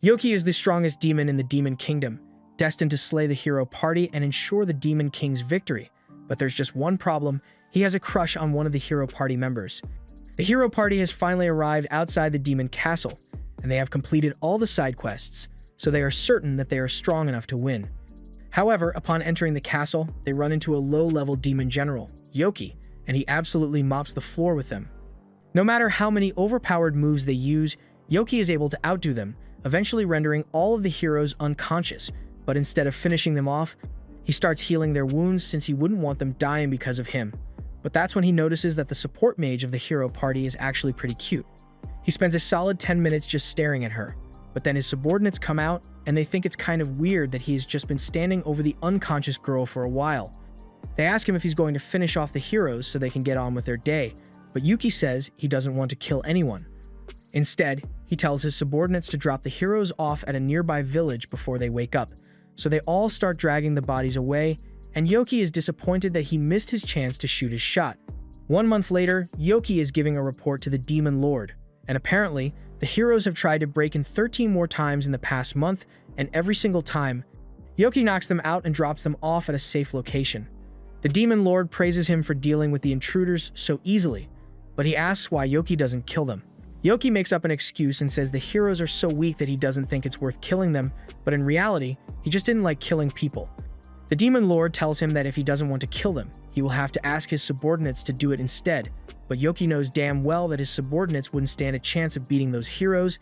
Yoki is the strongest demon in the Demon Kingdom, destined to slay the hero party and ensure the Demon King's victory. But there's just one problem: he has a crush on one of the hero party members. The hero party has finally arrived outside the demon castle, and they have completed all the side quests, so they are certain that they are strong enough to win. However, upon entering the castle, they run into a low-level demon general, Yoki, and he absolutely mops the floor with them. No matter how many overpowered moves they use, Yoki is able to outdo them, eventually rendering all of the heroes unconscious. But instead of finishing them off, he starts healing their wounds since he wouldn't want them dying because of him. But that's when he notices that the support mage of the hero party is actually pretty cute. He spends a solid 10 minutes just staring at her, but then his subordinates come out and they think it's kind of weird that he's just been standing over the unconscious girl for a while. They ask him if he's going to finish off the heroes so they can get on with their day, but Yuki says he doesn't want to kill anyone. Instead, he tells his subordinates to drop the heroes off at a nearby village before they wake up, so they all start dragging the bodies away, and Yoki is disappointed that he missed his chance to shoot his shot. 1 month later, Yoki is giving a report to the Demon Lord, and apparently, the heroes have tried to break in 13 more times in the past month, and every single time, Yoki knocks them out and drops them off at a safe location. The Demon Lord praises him for dealing with the intruders so easily, but he asks why Yoki doesn't kill them. Yoki makes up an excuse and says the heroes are so weak that he doesn't think it's worth killing them, but in reality, he just didn't like killing people. The Demon Lord tells him that if he doesn't want to kill them, he will have to ask his subordinates to do it instead, but Yoki knows damn well that his subordinates wouldn't stand a chance of beating those heroes,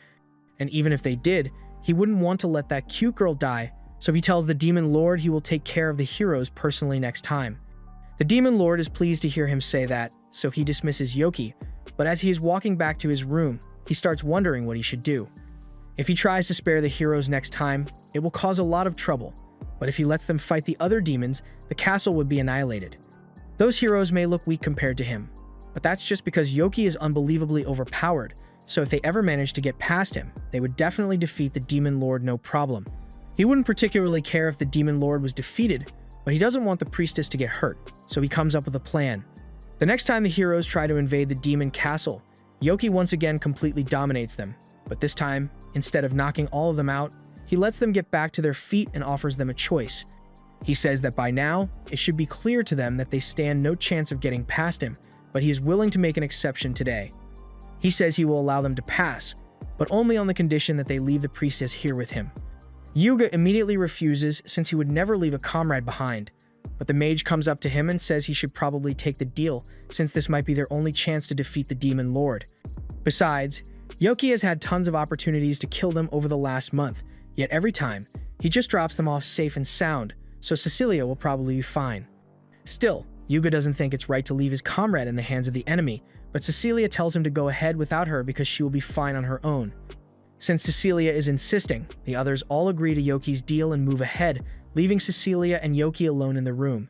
and even if they did, he wouldn't want to let that cute girl die, so he tells the Demon Lord he will take care of the heroes personally next time. The Demon Lord is pleased to hear him say that, so he dismisses Yoki, but as he is walking back to his room, he starts wondering what he should do. If he tries to spare the heroes next time, it will cause a lot of trouble, but if he lets them fight the other demons, the castle would be annihilated. Those heroes may look weak compared to him, but that's just because Yoki is unbelievably overpowered, so if they ever manage to get past him, they would definitely defeat the Demon Lord no problem. He wouldn't particularly care if the Demon Lord was defeated, but he doesn't want the priestess to get hurt, so he comes up with a plan. The next time the heroes try to invade the demon castle, Yoki once again completely dominates them, but this time, instead of knocking all of them out, he lets them get back to their feet and offers them a choice. He says that by now, it should be clear to them that they stand no chance of getting past him, but he is willing to make an exception today. He says he will allow them to pass, but only on the condition that they leave the priestess here with him. Yuga immediately refuses since he would never leave a comrade behind, but the mage comes up to him and says he should probably take the deal since this might be their only chance to defeat the Demon Lord. Besides, Yoki has had tons of opportunities to kill them over the last month, yet every time, he just drops them off safe and sound, so Cecilia will probably be fine. Still, Yuga doesn't think it's right to leave his comrade in the hands of the enemy, but Cecilia tells him to go ahead without her because she will be fine on her own. Since Cecilia is insisting, the others all agree to Yoki's deal and move ahead, leaving Cecilia and Yoki alone in the room.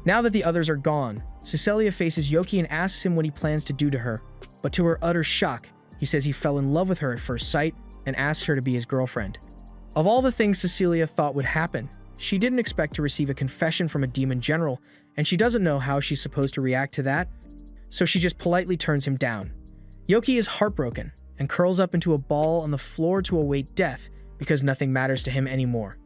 Now that the others are gone, Cecilia faces Yoki and asks him what he plans to do to her, but to her utter shock, he says he fell in love with her at first sight and asks her to be his girlfriend. Of all the things Cecilia thought would happen, she didn't expect to receive a confession from a demon general, and she doesn't know how she's supposed to react to that, so she just politely turns him down. Yoki is heartbroken and curls up into a ball on the floor to await death because nothing matters to him anymore.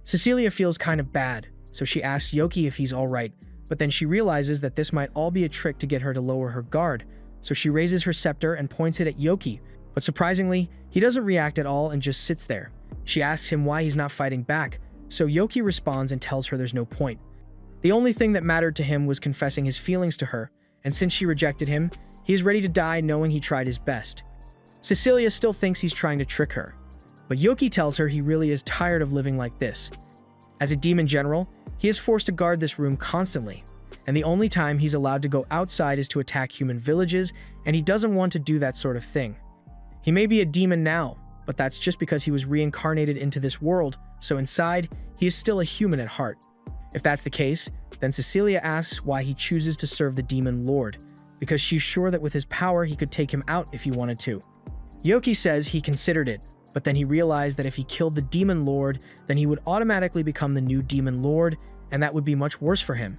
Cecilia feels kind of bad, so she asks Yoki if he's alright, but then she realizes that this might all be a trick to get her to lower her guard, so she raises her scepter and points it at Yoki, but surprisingly, he doesn't react at all and just sits there. She asks him why he's not fighting back, so Yoki responds and tells her there's no point. The only thing that mattered to him was confessing his feelings to her, and since she rejected him, he is ready to die knowing he tried his best. Cecilia still thinks he's trying to trick her, but Yoki tells her he really is tired of living like this. As a demon general, he is forced to guard this room constantly, and the only time he's allowed to go outside is to attack human villages, and he doesn't want to do that sort of thing. He may be a demon now, but that's just because he was reincarnated into this world, so inside, he is still a human at heart. If that's the case, then Cecilia asks why he chooses to serve the Demon Lord, because she's sure that with his power he could take him out if he wanted to. Yoki says he considered it, but then he realized that if he killed the Demon Lord, then he would automatically become the new Demon Lord, and that would be much worse for him.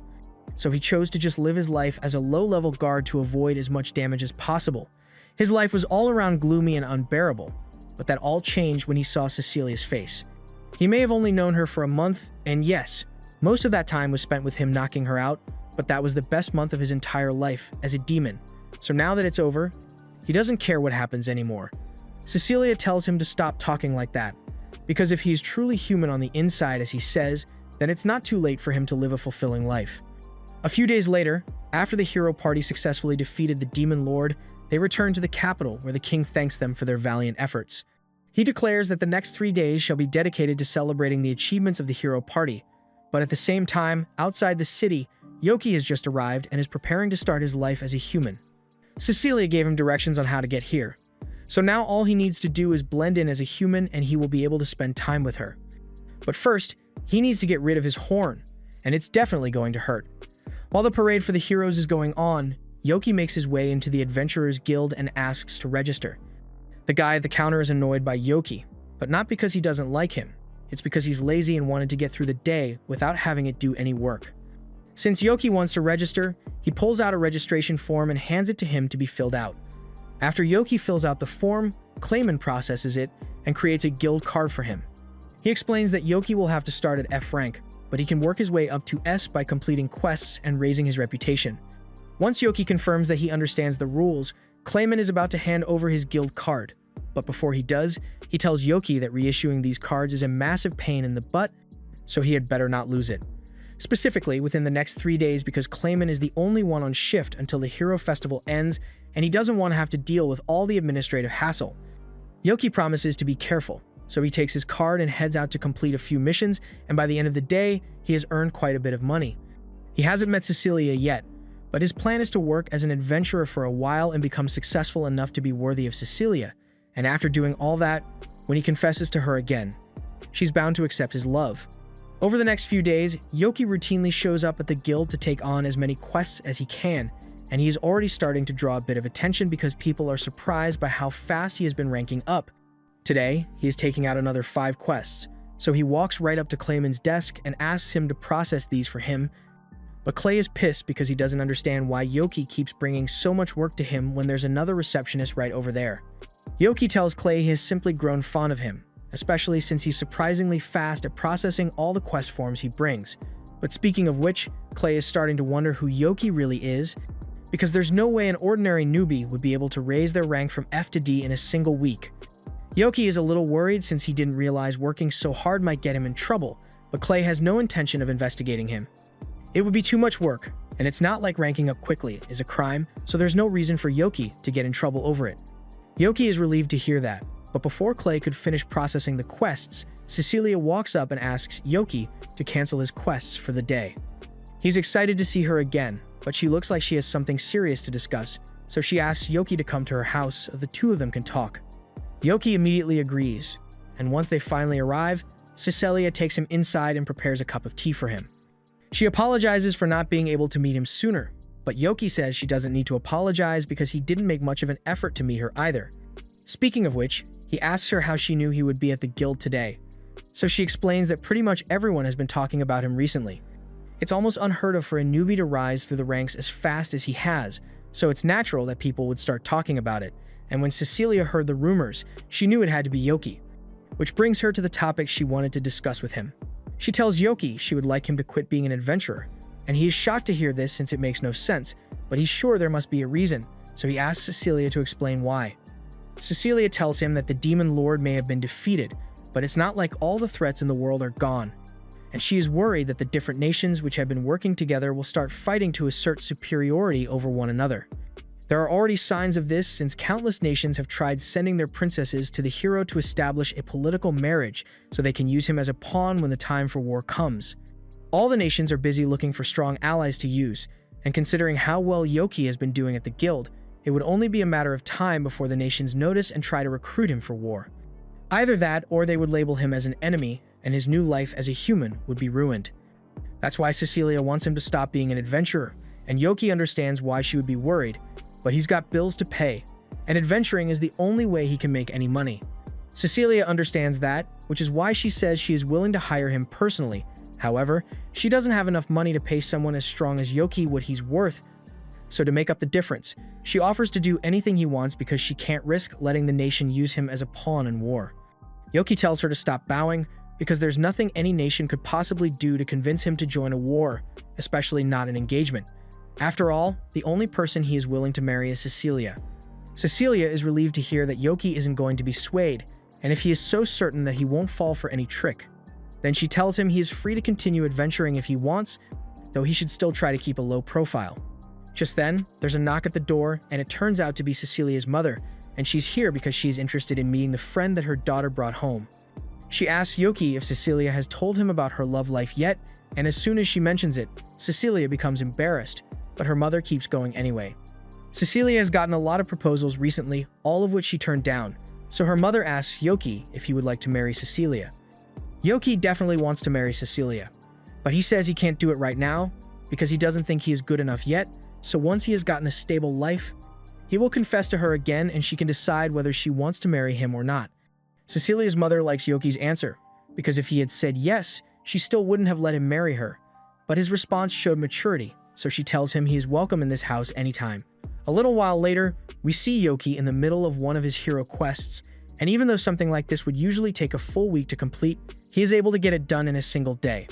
So he chose to just live his life as a low-level guard to avoid as much damage as possible. His life was all around gloomy and unbearable, but that all changed when he saw Cecilia's face. He may have only known her for a month, and yes, most of that time was spent with him knocking her out, but that was the best month of his entire life as a demon. So now that it's over, he doesn't care what happens anymore. Cecilia tells him to stop talking like that, because if he is truly human on the inside, as he says, then it's not too late for him to live a fulfilling life. A few days later, after the hero party successfully defeated the demon lord, they return to the capital where the king thanks them for their valiant efforts. He declares that the next 3 days shall be dedicated to celebrating the achievements of the hero party, but at the same time, outside the city, Yoki has just arrived and is preparing to start his life as a human. Cecilia gave him directions on how to get here, so now all he needs to do is blend in as a human and he will be able to spend time with her. But first, he needs to get rid of his horn, and it's definitely going to hurt. While the parade for the heroes is going on, Yoki makes his way into the Adventurers Guild and asks to register. The guy at the counter is annoyed by Yoki, but not because he doesn't like him. It's because he's lazy and wanted to get through the day without having it do any work. Since Yoki wants to register, he pulls out a registration form and hands it to him to be filled out. After Yoki fills out the form, Clayman processes it and creates a guild card for him. He explains that Yoki will have to start at F rank, but he can work his way up to S by completing quests and raising his reputation. Once Yoki confirms that he understands the rules, Clayman is about to hand over his guild card. But before he does, he tells Yoki that reissuing these cards is a massive pain in the butt, so he had better not lose it. Specifically, within the next 3 days, because Clayman is the only one on shift until the Hero Festival ends, and he doesn't want to have to deal with all the administrative hassle. Yoki promises to be careful, so he takes his card and heads out to complete a few missions, and by the end of the day, he has earned quite a bit of money. He hasn't met Cecilia yet, but his plan is to work as an adventurer for a while and become successful enough to be worthy of Cecilia, and after doing all that, when he confesses to her again, she's bound to accept his love. Over the next few days, Yoki routinely shows up at the guild to take on as many quests as he can, and he is already starting to draw a bit of attention because people are surprised by how fast he has been ranking up. Today, he is taking out another 5 quests, so he walks right up to Clayman's desk and asks him to process these for him, but Clay is pissed because he doesn't understand why Yoki keeps bringing so much work to him when there's another receptionist right over there. Yoki tells Clay he has simply grown fond of him, especially since he's surprisingly fast at processing all the quest forms he brings. But speaking of which, Clay is starting to wonder who Yoki really is, because there's no way an ordinary newbie would be able to raise their rank from F to D in a single week. Yoki is a little worried since he didn't realize working so hard might get him in trouble, but Clay has no intention of investigating him. It would be too much work, and it's not like ranking up quickly is a crime, so there's no reason for Yoki to get in trouble over it. Yoki is relieved to hear that, but before Clay could finish processing the quests, Cecilia walks up and asks Yoki to cancel his quests for the day. He's excited to see her again, but she looks like she has something serious to discuss, so she asks Yoki to come to her house so the two of them can talk. Yoki immediately agrees, and once they finally arrive, Cecilia takes him inside and prepares a cup of tea for him. She apologizes for not being able to meet him sooner, but Yoki says she doesn't need to apologize because he didn't make much of an effort to meet her either. Speaking of which, he asks her how she knew he would be at the guild today. So she explains that pretty much everyone has been talking about him recently. It's almost unheard of for a newbie to rise through the ranks as fast as he has, so it's natural that people would start talking about it. And when Cecilia heard the rumors, she knew it had to be Yoki, which brings her to the topic she wanted to discuss with him. She tells Yoki she would like him to quit being an adventurer, and he is shocked to hear this since it makes no sense, but he's sure there must be a reason, so he asks Cecilia to explain why. Cecilia tells him that the demon lord may have been defeated, but it's not like all the threats in the world are gone, and she is worried that the different nations which have been working together will start fighting to assert superiority over one another. There are already signs of this since countless nations have tried sending their princesses to the hero to establish a political marriage so they can use him as a pawn when the time for war comes. All the nations are busy looking for strong allies to use, and considering how well Yoki has been doing at the guild, it would only be a matter of time before the nations notice and try to recruit him for war. Either that, or they would label him as an enemy, and his new life as a human would be ruined. That's why Cecilia wants him to stop being an adventurer, and Yoki understands why she would be worried, but he's got bills to pay, and adventuring is the only way he can make any money. Cecilia understands that, which is why she says she is willing to hire him personally. However, she doesn't have enough money to pay someone as strong as Yoki what he's worth, So to make up the difference, she offers to do anything he wants because she can't risk letting the nation use him as a pawn in war. Yoki tells her to stop bowing because there's nothing any nation could possibly do to convince him to join a war, especially not an engagement. After all, the only person he is willing to marry is Cecilia. Cecilia is relieved to hear that Yoki isn't going to be swayed, and if he is so certain that he won't fall for any trick, then she tells him he is free to continue adventuring if he wants, though he should still try to keep a low profile. Just then, there's a knock at the door, and it turns out to be Cecilia's mother, and she's here because she's interested in meeting the friend that her daughter brought home. She asks Yoki if Cecilia has told him about her love life yet, and as soon as she mentions it, Cecilia becomes embarrassed, but her mother keeps going anyway. Cecilia has gotten a lot of proposals recently, all of which she turned down, so her mother asks Yoki if he would like to marry Cecilia. Yoki definitely wants to marry Cecilia, but he says he can't do it right now because he doesn't think he is good enough yet, so once he has gotten a stable life, he will confess to her again and she can decide whether she wants to marry him or not. Cecilia's mother likes Yoki's answer, because if he had said yes, she still wouldn't have let him marry her, but his response showed maturity, so she tells him he is welcome in this house anytime. A little while later, we see Yoki in the middle of one of his hero quests, and even though something like this would usually take a full week to complete, he is able to get it done in a single day.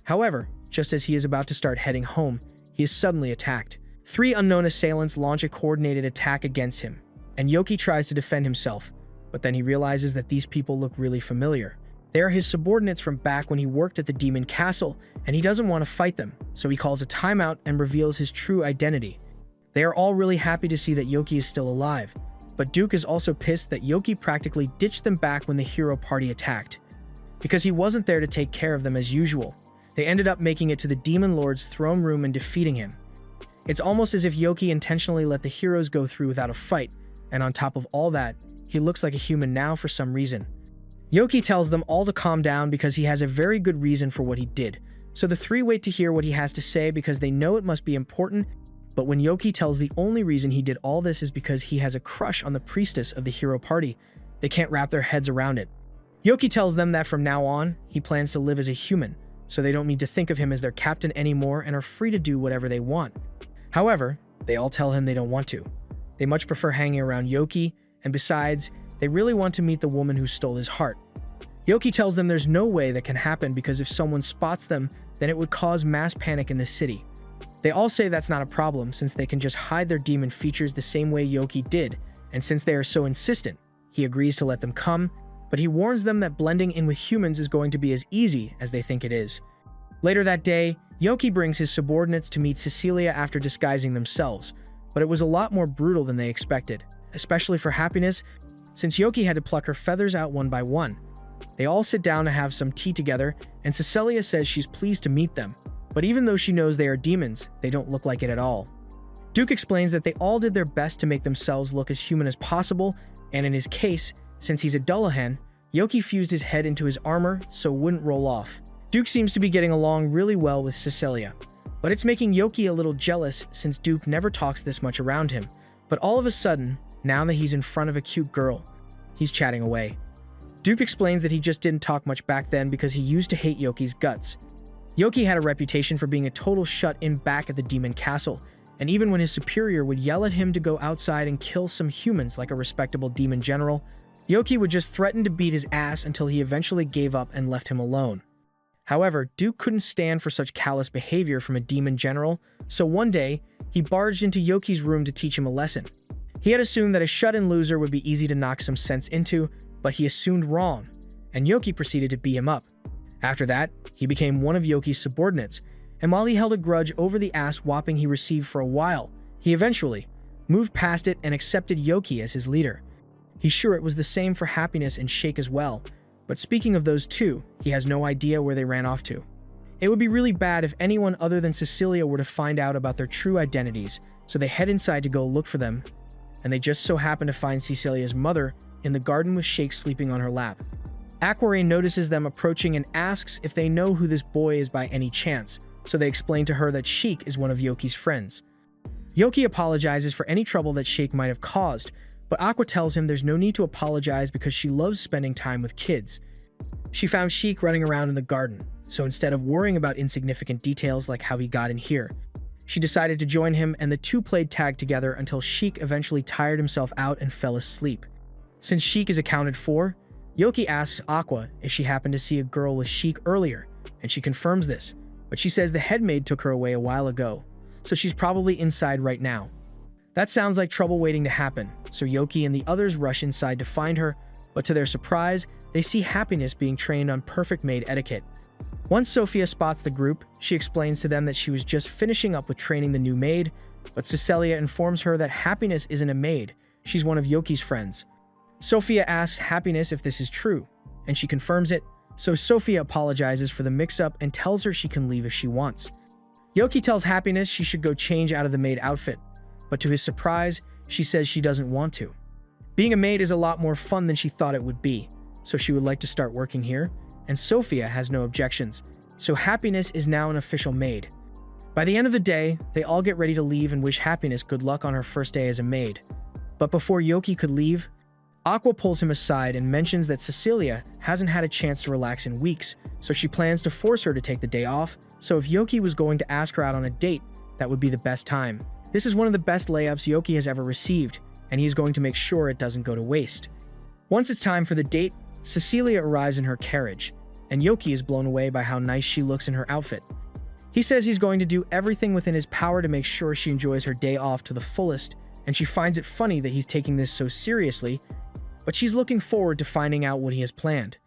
However, just as he is about to start heading home, he is suddenly attacked. 3 unknown assailants launch a coordinated attack against him, and Yoki tries to defend himself, but then he realizes that these people look really familiar. They are his subordinates from back when he worked at the Demon Castle, and he doesn't want to fight them, so he calls a timeout and reveals his true identity. They are all really happy to see that Yoki is still alive, but Duke is also pissed that Yoki practically ditched them back when the hero party attacked. Because he wasn't there to take care of them as usual, they ended up making it to the Demon Lord's throne room and defeating him. It's almost as if Yoki intentionally let the heroes go through without a fight, and on top of all that, he looks like a human now for some reason. Yoki tells them all to calm down because he has a very good reason for what he did, so the 3 wait to hear what he has to say because they know it must be important, but when Yoki tells the only reason he did all this is because he has a crush on the priestess of the hero party, they can't wrap their heads around it. Yoki tells them that from now on, he plans to live as a human, so they don't need to think of him as their captain anymore and are free to do whatever they want. However, they all tell him they don't want to. They much prefer hanging around Yoki, and besides, they really want to meet the woman who stole his heart. Yoki tells them there's no way that can happen because if someone spots them, then it would cause mass panic in the city. They all say that's not a problem since they can just hide their demon features the same way Yoki did, and since they are so insistent, he agrees to let them come, but he warns them that blending in with humans is going to be as easy as they think it is. Later that day, Yoki brings his subordinates to meet Cecilia after disguising themselves, but it was a lot more brutal than they expected, especially for Happiness, since Yoki had to pluck her feathers out one by one. They all sit down to have some tea together, and Cecilia says she's pleased to meet them, but even though she knows they are demons, they don't look like it at all. Duke explains that they all did their best to make themselves look as human as possible, and in his case, since he's a Dullahan, Yoki fused his head into his armor so it wouldn't roll off. Duke seems to be getting along really well with Cecilia, but it's making Yoki a little jealous since Duke never talks this much around him. But all of a sudden, now that he's in front of a cute girl, he's chatting away. Duke explains that he just didn't talk much back then because he used to hate Yoki's guts. Yoki had a reputation for being a total shut-in back at the Demon Castle, and even when his superior would yell at him to go outside and kill some humans like a respectable demon general, Yoki would just threaten to beat his ass until he eventually gave up and left him alone. However, Duke couldn't stand for such callous behavior from a demon general, so one day, he barged into Yoki's room to teach him a lesson. He had assumed that a shut-in loser would be easy to knock some sense into, but he assumed wrong, and Yoki proceeded to beat him up. After that, he became one of Yoki's subordinates, and while he held a grudge over the ass-whopping he received for a while, he eventually moved past it and accepted Yoki as his leader. He's sure it was the same for Happiness and Shake as well, but speaking of those two, he has no idea where they ran off to. It would be really bad if anyone other than Cecilia were to find out about their true identities, so they head inside to go look for them, and they just so happen to find Cecilia's mother in the garden with Shake sleeping on her lap. Aquarine notices them approaching and asks if they know who this boy is by any chance, so they explain to her that Shake is one of Yoki's friends. Yoki apologizes for any trouble that Shake might have caused, but Aqua tells him there's no need to apologize because she loves spending time with kids. She found Shake running around in the garden, so instead of worrying about insignificant details like how he got in here, She decided to join him, and the two played tag together until Sheik eventually tired himself out and fell asleep. Since Sheik is accounted for, Yoki asks Aqua if she happened to see a girl with Sheik earlier, and she confirms this, but she says the head maid took her away a while ago, so she's probably inside right now. That sounds like trouble waiting to happen, so Yoki and the others rush inside to find her, but to their surprise, they see Happiness being trained on perfect maid etiquette. Once Sophia spots the group, she explains to them that she was just finishing up with training the new maid, but Cecilia informs her that Happiness isn't a maid, she's one of Yoki's friends. Sophia asks Happiness if this is true, and she confirms it, so Sophia apologizes for the mix-up and tells her she can leave if she wants. Yoki tells Happiness she should go change out of the maid outfit, but to his surprise, she says she doesn't want to. Being a maid is a lot more fun than she thought it would be, so she would like to start working here, and Sophia has no objections, so Happiness is now an official maid. By the end of the day, they all get ready to leave and wish Happiness good luck on her first day as a maid. But before Yoki could leave, Aqua pulls him aside and mentions that Cecilia hasn't had a chance to relax in weeks, so she plans to force her to take the day off, so if Yoki was going to ask her out on a date, that would be the best time. This is one of the best layups Yoki has ever received, and he's going to make sure it doesn't go to waste. Once it's time for the date, Cecilia arrives in her carriage, and Yoki is blown away by how nice she looks in her outfit. He says he's going to do everything within his power to make sure she enjoys her day off to the fullest, and she finds it funny that he's taking this so seriously, but she's looking forward to finding out what he has planned.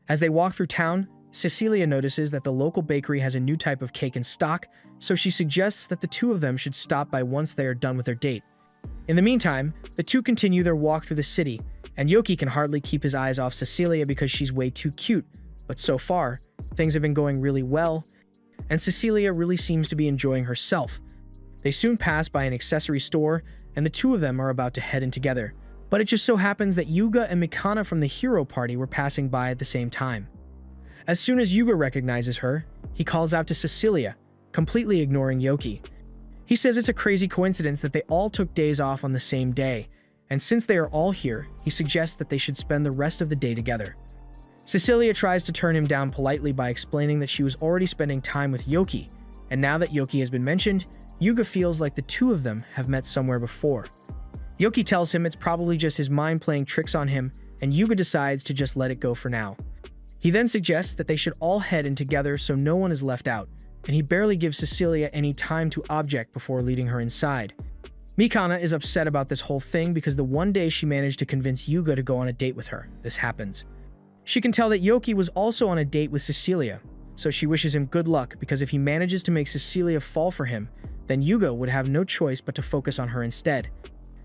As they walk through town, Cecilia notices that the local bakery has a new type of cake in stock, so she suggests that the two of them should stop by once they are done with their date. In the meantime, the two continue their walk through the city, and Yoki can hardly keep his eyes off Cecilia because she's way too cute, but so far, things have been going really well, and Cecilia really seems to be enjoying herself. They soon pass by an accessory store, and the two of them are about to head in together, but it just so happens that Yuga and Mikana from the hero party were passing by at the same time. As soon as Yuga recognizes her, he calls out to Cecilia, completely ignoring Yoki. He says it's a crazy coincidence that they all took days off on the same day, and since they are all here, he suggests that they should spend the rest of the day together. Cecilia tries to turn him down politely by explaining that she was already spending time with Yoki, and now that Yoki has been mentioned, Yuga feels like the two of them have met somewhere before. Yoki tells him it's probably just his mind playing tricks on him, and Yuga decides to just let it go for now. He then suggests that they should all head in together so no one is left out, and he barely gives Cecilia any time to object before leading her inside. Mikana is upset about this whole thing because the one day she managed to convince Yuga to go on a date with her, this happens. She can tell that Yoki was also on a date with Cecilia, so she wishes him good luck because if he manages to make Cecilia fall for him, then Yuga would have no choice but to focus on her instead.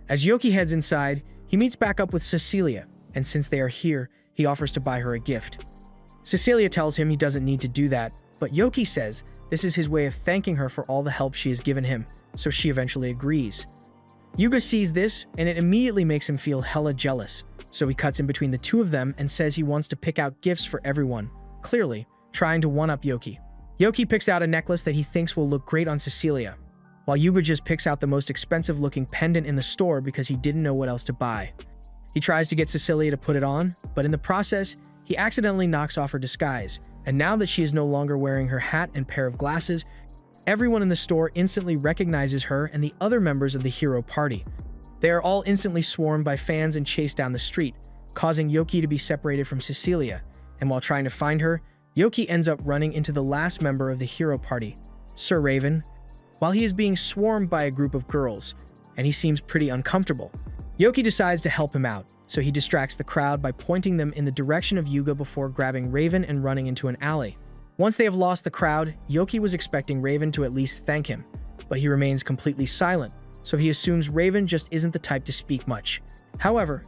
As Yoki heads inside, he meets back up with Cecilia, and since they are here, he offers to buy her a gift. Cecilia tells him he doesn't need to do that, but Yoki says this is his way of thanking her for all the help she has given him, so she eventually agrees. Yuga sees this, and it immediately makes him feel hella jealous, so he cuts in between the two of them and says he wants to pick out gifts for everyone, clearly trying to one-up Yoki. Yoki picks out a necklace that he thinks will look great on Cecilia, while Yuga just picks out the most expensive-looking pendant in the store because he didn't know what else to buy. He tries to get Cecilia to put it on, but in the process, he accidentally knocks off her disguise, and now that she is no longer wearing her hat and pair of glasses, everyone in the store instantly recognizes her and the other members of the hero party. They are all instantly swarmed by fans and chased down the street, causing Yoki to be separated from Cecilia, and while trying to find her, Yoki ends up running into the last member of the hero party, Sir Raven, while he is being swarmed by a group of girls, and he seems pretty uncomfortable. Yoki decides to help him out, so he distracts the crowd by pointing them in the direction of Yuga before grabbing Raven and running into an alley. Once they have lost the crowd, Yoki was expecting Raven to at least thank him, but he remains completely silent, so he assumes Raven just isn't the type to speak much. However,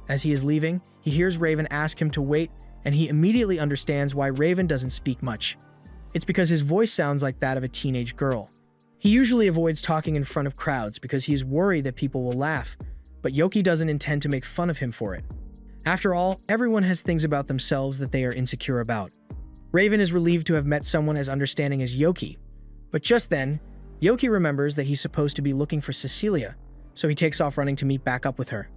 as he is leaving, he hears Raven ask him to wait, and he immediately understands why Raven doesn't speak much. It's because his voice sounds like that of a teenage girl. He usually avoids talking in front of crowds because he is worried that people will laugh, but Yoki doesn't intend to make fun of him for it. After all, everyone has things about themselves that they are insecure about. Raven is relieved to have met someone as understanding as Yoki, but just then, Yoki remembers that he's supposed to be looking for Cecilia, so he takes off running to meet back up with her.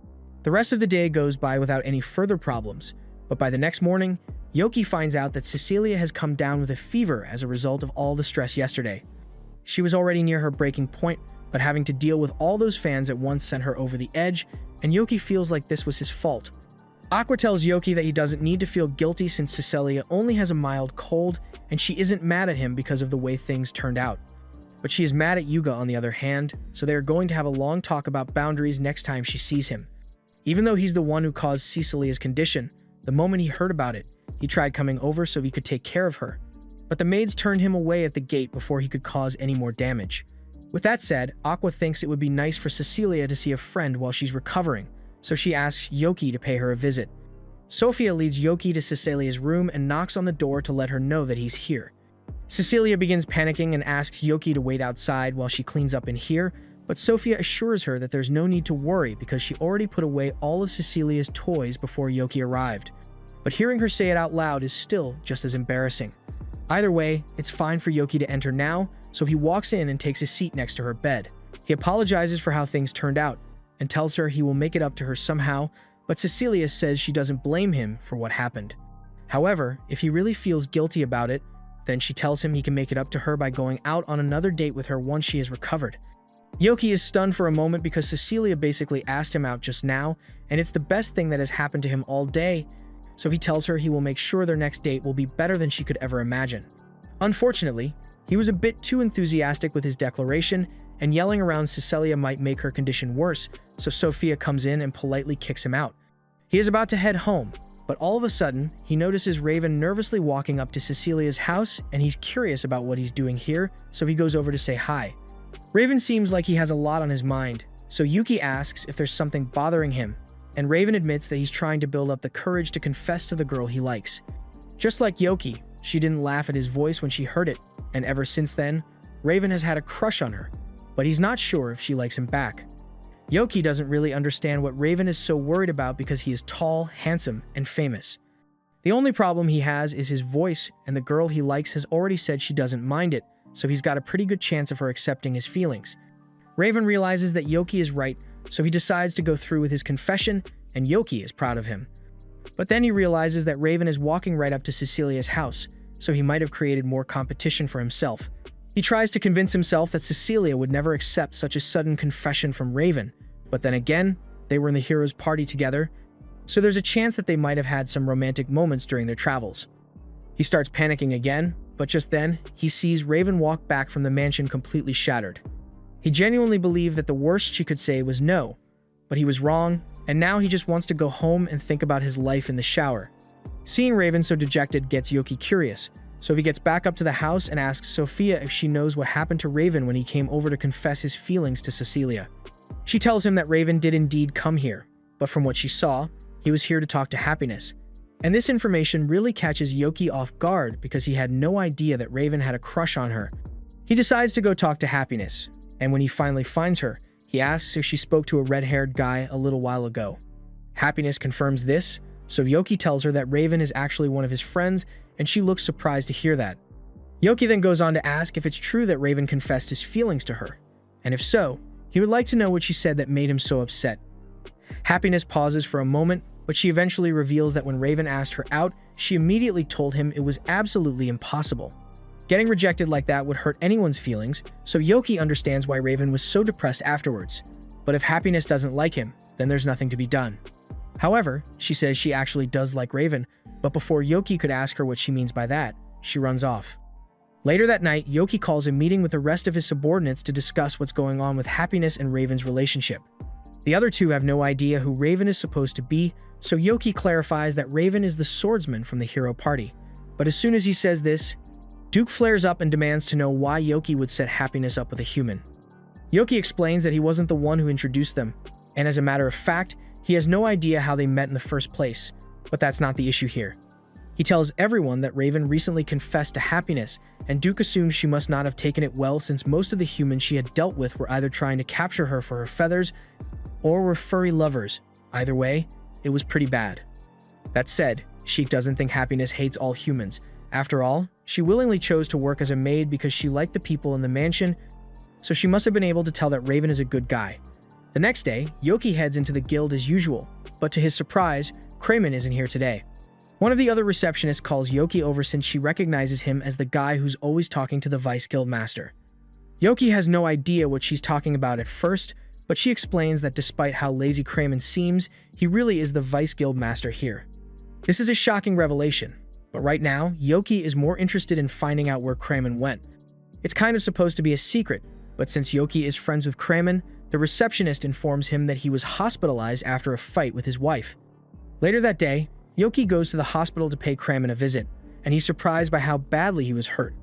The rest of the day goes by without any further problems, but by the next morning, Yoki finds out that Cecilia has come down with a fever as a result of all the stress yesterday. She was already near her breaking point, but having to deal with all those fans at once sent her over the edge, and Yoki feels like this was his fault. Aqua tells Yoki that he doesn't need to feel guilty since Cecilia only has a mild cold, and she isn't mad at him because of the way things turned out. But she is mad at Yuga on the other hand, so they are going to have a long talk about boundaries next time she sees him. Even though he's the one who caused Cecilia's condition, the moment he heard about it, he tried coming over so he could take care of her. But the maids turned him away at the gate before he could cause any more damage. With that said, Aqua thinks it would be nice for Cecilia to see a friend while she's recovering, so she asks Yoki to pay her a visit. Sophia leads Yoki to Cecilia's room and knocks on the door to let her know that he's here. Cecilia begins panicking and asks Yoki to wait outside while she cleans up in here, but Sophia assures her that there's no need to worry because she already put away all of Cecilia's toys before Yoki arrived. But hearing her say it out loud is still just as embarrassing. Either way, it's fine for Yoki to enter now, so he walks in and takes a seat next to her bed. He apologizes for how things turned out and tells her he will make it up to her somehow, but Cecilia says she doesn't blame him for what happened. However, if he really feels guilty about it, then she tells him he can make it up to her by going out on another date with her once she has recovered. Yoki is stunned for a moment because Cecilia basically asked him out just now, and it's the best thing that has happened to him all day, so he tells her he will make sure their next date will be better than she could ever imagine. Unfortunately, he was a bit too enthusiastic with his declaration, and yelling around Cecilia might make her condition worse, so Sophia comes in and politely kicks him out. He is about to head home, but all of a sudden, he notices Raven nervously walking up to Cecilia's house, and he's curious about what he's doing here, so he goes over to say hi. Raven seems like he has a lot on his mind, so Yuki asks if there's something bothering him, and Raven admits that he's trying to build up the courage to confess to the girl he likes. Just like Yoki, she didn't laugh at his voice when she heard it, and ever since then, Raven has had a crush on her, but he's not sure if she likes him back. Yoki doesn't really understand what Raven is so worried about because he is tall, handsome, and famous. The only problem he has is his voice, and the girl he likes has already said she doesn't mind it, so he's got a pretty good chance of her accepting his feelings. Raven realizes that Yoki is right, so he decides to go through with his confession, and Yoki is proud of him. But then he realizes that Raven is walking right up to Cecilia's house, so he might have created more competition for himself. He tries to convince himself that Cecilia would never accept such a sudden confession from Raven, but then again, they were in the hero's party together, so there's a chance that they might have had some romantic moments during their travels. He starts panicking again, but just then, he sees Raven walk back from the mansion completely shattered. He genuinely believed that the worst she could say was no, but he was wrong, and now he just wants to go home and think about his life in the shower. Seeing Raven so dejected gets Yoki curious, so he gets back up to the house and asks Sophia if she knows what happened to Raven when he came over to confess his feelings to Cecilia. She tells him that Raven did indeed come here, but from what she saw, he was here to talk to Happiness. And this information really catches Yoki off guard because he had no idea that Raven had a crush on her. He decides to go talk to Happiness, and when he finally finds her, he asks if she spoke to a red-haired guy a little while ago. Happiness confirms this, so Yoki tells her that Raven is actually one of his friends, and she looks surprised to hear that. Yoki then goes on to ask if it's true that Raven confessed his feelings to her, and if so, he would like to know what she said that made him so upset. Happiness pauses for a moment, but she eventually reveals that when Raven asked her out, she immediately told him it was absolutely impossible. Getting rejected like that would hurt anyone's feelings, so Yoki understands why Raven was so depressed afterwards. But if Happiness doesn't like him, then there's nothing to be done. However, she says she actually does like Raven, but before Yoki could ask her what she means by that, she runs off. Later that night, Yoki calls a meeting with the rest of his subordinates to discuss what's going on with Happiness and Raven's relationship. The other two have no idea who Raven is supposed to be, so Yoki clarifies that Raven is the swordsman from the hero party. But as soon as he says this, Duke flares up and demands to know why Yoki would set Happiness up with a human. Yoki explains that he wasn't the one who introduced them, and as a matter of fact, he has no idea how they met in the first place, but that's not the issue here. He tells everyone that Raven recently confessed to Happiness, and Duke assumes she must not have taken it well since most of the humans she had dealt with were either trying to capture her for her feathers or were furry lovers. Either way, it was pretty bad. That said, Sheik doesn't think Happiness hates all humans. After all, she willingly chose to work as a maid because she liked the people in the mansion, so she must have been able to tell that Raven is a good guy. The next day, Yoki heads into the guild as usual, but to his surprise, Kramen isn't here today. One of the other receptionists calls Yoki over since she recognizes him as the guy who's always talking to the vice guild master. Yoki has no idea what she's talking about at first, but she explains that despite how lazy Kramen seems, he really is the Vice Guild Master here. This is a shocking revelation, but right now, Yoki is more interested in finding out where Kramen went. It's kind of supposed to be a secret, but since Yoki is friends with Kramen, the receptionist informs him that he was hospitalized after a fight with his wife. Later that day, Yoki goes to the hospital to pay Kramen a visit, and he's surprised by how badly he was hurt.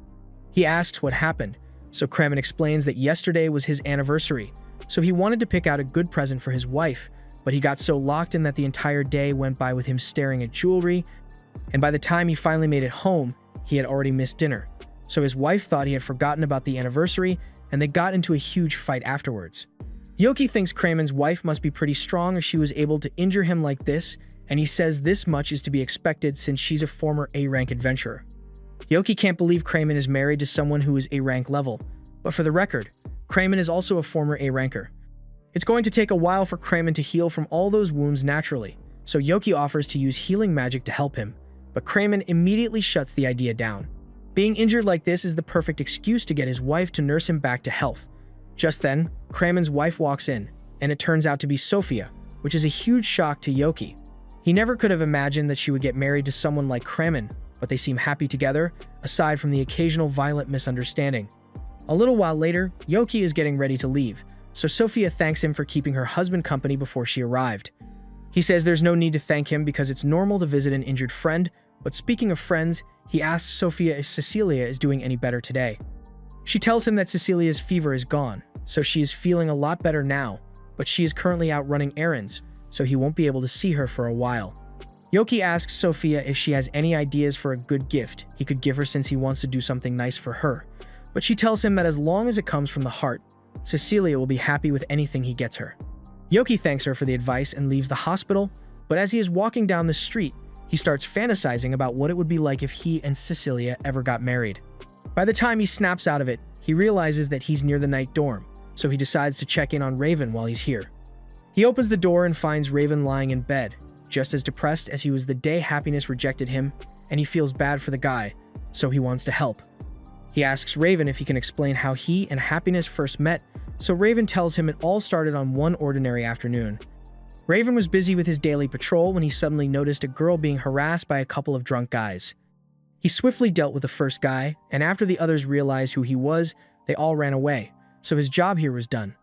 He asks what happened, so Kramen explains that yesterday was his anniversary, so he wanted to pick out a good present for his wife, but he got so locked in that the entire day went by with him staring at jewelry, and by the time he finally made it home, he had already missed dinner. So his wife thought he had forgotten about the anniversary, and they got into a huge fight afterwards. Yoki thinks Kramen's wife must be pretty strong if she was able to injure him like this, and he says this much is to be expected since she's a former A-rank adventurer. Yoki can't believe Kramen is married to someone who is A-rank level, but for the record, Kramen is also a former A-ranker. It's going to take a while for Kramen to heal from all those wounds naturally, so Yoki offers to use healing magic to help him, but Kramen immediately shuts the idea down. Being injured like this is the perfect excuse to get his wife to nurse him back to health. Just then, Kramen's wife walks in, and it turns out to be Sophia, which is a huge shock to Yoki. He never could have imagined that she would get married to someone like Kramen, but they seem happy together, aside from the occasional violent misunderstanding. A little while later, Yoki is getting ready to leave, so Sophia thanks him for keeping her husband company before she arrived. He says there's no need to thank him because it's normal to visit an injured friend, but speaking of friends, he asks Sophia if Cecilia is doing any better today. She tells him that Cecilia's fever is gone, so she is feeling a lot better now, but she is currently out running errands, so he won't be able to see her for a while. Yoki asks Sophia if she has any ideas for a good gift he could give her since he wants to do something nice for her, but she tells him that as long as it comes from the heart, Cecilia will be happy with anything he gets her. Yoki thanks her for the advice and leaves the hospital, but as he is walking down the street, he starts fantasizing about what it would be like if he and Cecilia ever got married. By the time he snaps out of it, he realizes that he's near the night dorm, so he decides to check in on Raven while he's here. He opens the door and finds Raven lying in bed, just as depressed as he was the day Happiness rejected him, and he feels bad for the guy, so he wants to help. He asks Raven if he can explain how he and Happiness first met, so Raven tells him it all started on one ordinary afternoon. Raven was busy with his daily patrol when he suddenly noticed a girl being harassed by a couple of drunk guys. He swiftly dealt with the first guy, and after the others realized who he was, they all ran away, so his job here was done.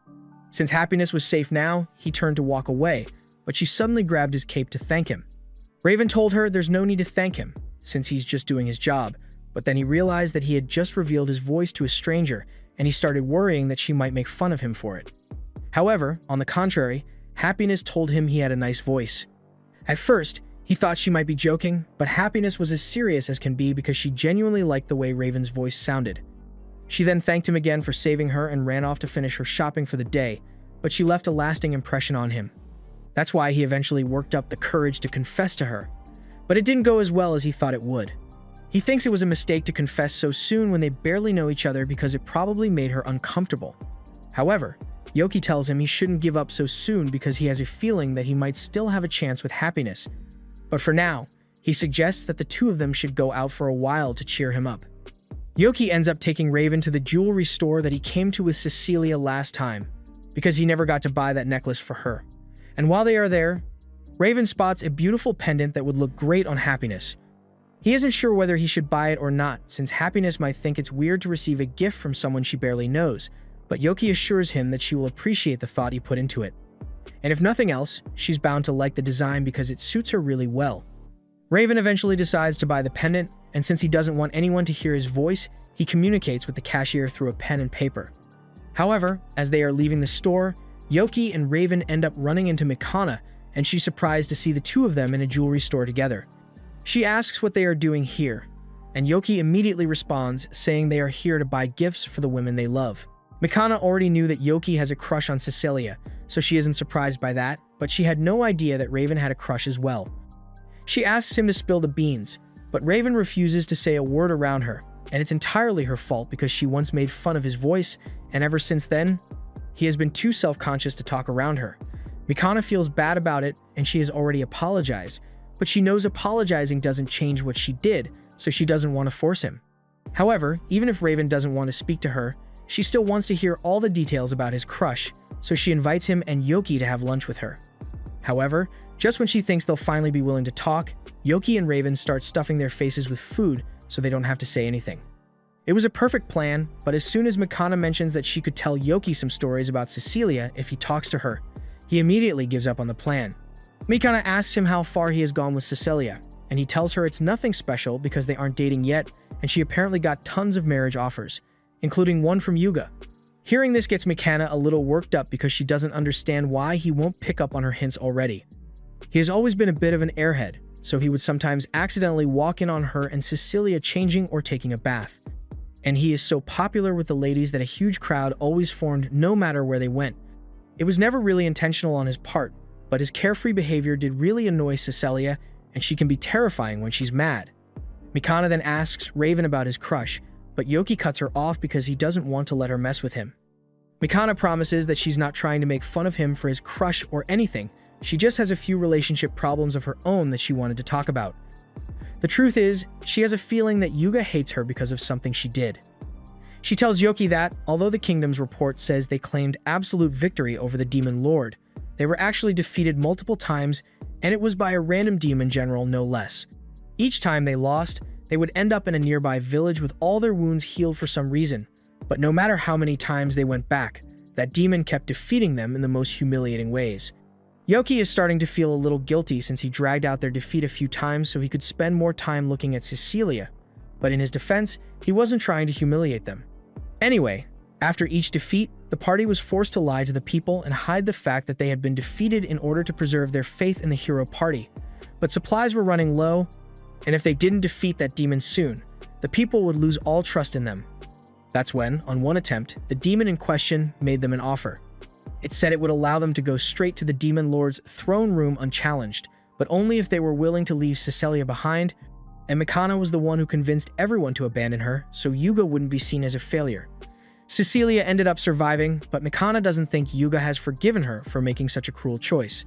Since Happiness was safe now, he turned to walk away, but she suddenly grabbed his cape to thank him. Raven told her there's no need to thank him, since he's just doing his job, but then he realized that he had just revealed his voice to a stranger, and he started worrying that she might make fun of him for it. However, on the contrary, Happiness told him he had a nice voice. At first, he thought she might be joking, but Happiness was as serious as can be because she genuinely liked the way Raven's voice sounded. She then thanked him again for saving her and ran off to finish her shopping for the day, but she left a lasting impression on him. That's why he eventually worked up the courage to confess to her. But it didn't go as well as he thought it would. He thinks it was a mistake to confess so soon when they barely know each other because it probably made her uncomfortable. However, Yoki tells him he shouldn't give up so soon because he has a feeling that he might still have a chance with Happiness. But for now, he suggests that the two of them should go out for a while to cheer him up. Yoki ends up taking Raven to the jewelry store that he came to with Cecilia last time, because he never got to buy that necklace for her. And while they are there, Raven spots a beautiful pendant that would look great on Happiness. He isn't sure whether he should buy it or not, since Happiness might think it's weird to receive a gift from someone she barely knows, but Yoki assures him that she will appreciate the thought he put into it. And if nothing else, she's bound to like the design because it suits her really well. Raven eventually decides to buy the pendant, and since he doesn't want anyone to hear his voice, he communicates with the cashier through a pen and paper. However, as they are leaving the store, Yoki and Raven end up running into Mikana, and she's surprised to see the two of them in a jewelry store together. She asks what they are doing here, and Yoki immediately responds, saying they are here to buy gifts for the women they love. Mikana already knew that Yoki has a crush on Cecilia, so she isn't surprised by that, but she had no idea that Raven had a crush as well. She asks him to spill the beans, but Raven refuses to say a word around her, and it's entirely her fault because she once made fun of his voice, and ever since then, he has been too self-conscious to talk around her. Mikana feels bad about it, and she has already apologized, but she knows apologizing doesn't change what she did, so she doesn't want to force him. However, even if Raven doesn't want to speak to her, she still wants to hear all the details about his crush, so she invites him and Yoki to have lunch with her. However, just when she thinks they'll finally be willing to talk, Yoki and Raven start stuffing their faces with food so they don't have to say anything. It was a perfect plan, but as soon as Mikana mentions that she could tell Yoki some stories about Cecilia if he talks to her, he immediately gives up on the plan. Mikana asks him how far he has gone with Cecilia, and he tells her it's nothing special because they aren't dating yet, and she apparently got tons of marriage offers, including one from Yuga. Hearing this gets Mikana a little worked up because she doesn't understand why he won't pick up on her hints already. He has always been a bit of an airhead, so he would sometimes accidentally walk in on her and Cecilia changing or taking a bath. And he is so popular with the ladies that a huge crowd always formed no matter where they went. It was never really intentional on his part, but his carefree behavior did really annoy Cecilia, and she can be terrifying when she's mad. Mikana then asks Raven about his crush, but Yoki cuts her off because he doesn't want to let her mess with him. Mikana promises that she's not trying to make fun of him for his crush or anything, she just has a few relationship problems of her own that she wanted to talk about. The truth is, she has a feeling that Yuga hates her because of something she did. She tells Yoki that, although the Kingdom's report says they claimed absolute victory over the Demon Lord, they were actually defeated multiple times, and it was by a random demon general no less. Each time they lost, they would end up in a nearby village with all their wounds healed for some reason, but no matter how many times they went back, that demon kept defeating them in the most humiliating ways. Yoki is starting to feel a little guilty since he dragged out their defeat a few times so he could spend more time looking at Cecilia, but in his defense, he wasn't trying to humiliate them. Anyway, after each defeat, the party was forced to lie to the people and hide the fact that they had been defeated in order to preserve their faith in the hero party. But supplies were running low, and if they didn't defeat that demon soon, the people would lose all trust in them. That's when, on one attempt, the demon in question made them an offer. It said it would allow them to go straight to the Demon Lord's throne room unchallenged, but only if they were willing to leave Cecilia behind, and Mikana was the one who convinced everyone to abandon her, so Yuga wouldn't be seen as a failure. Cecilia ended up surviving, but Mikana doesn't think Yuga has forgiven her for making such a cruel choice.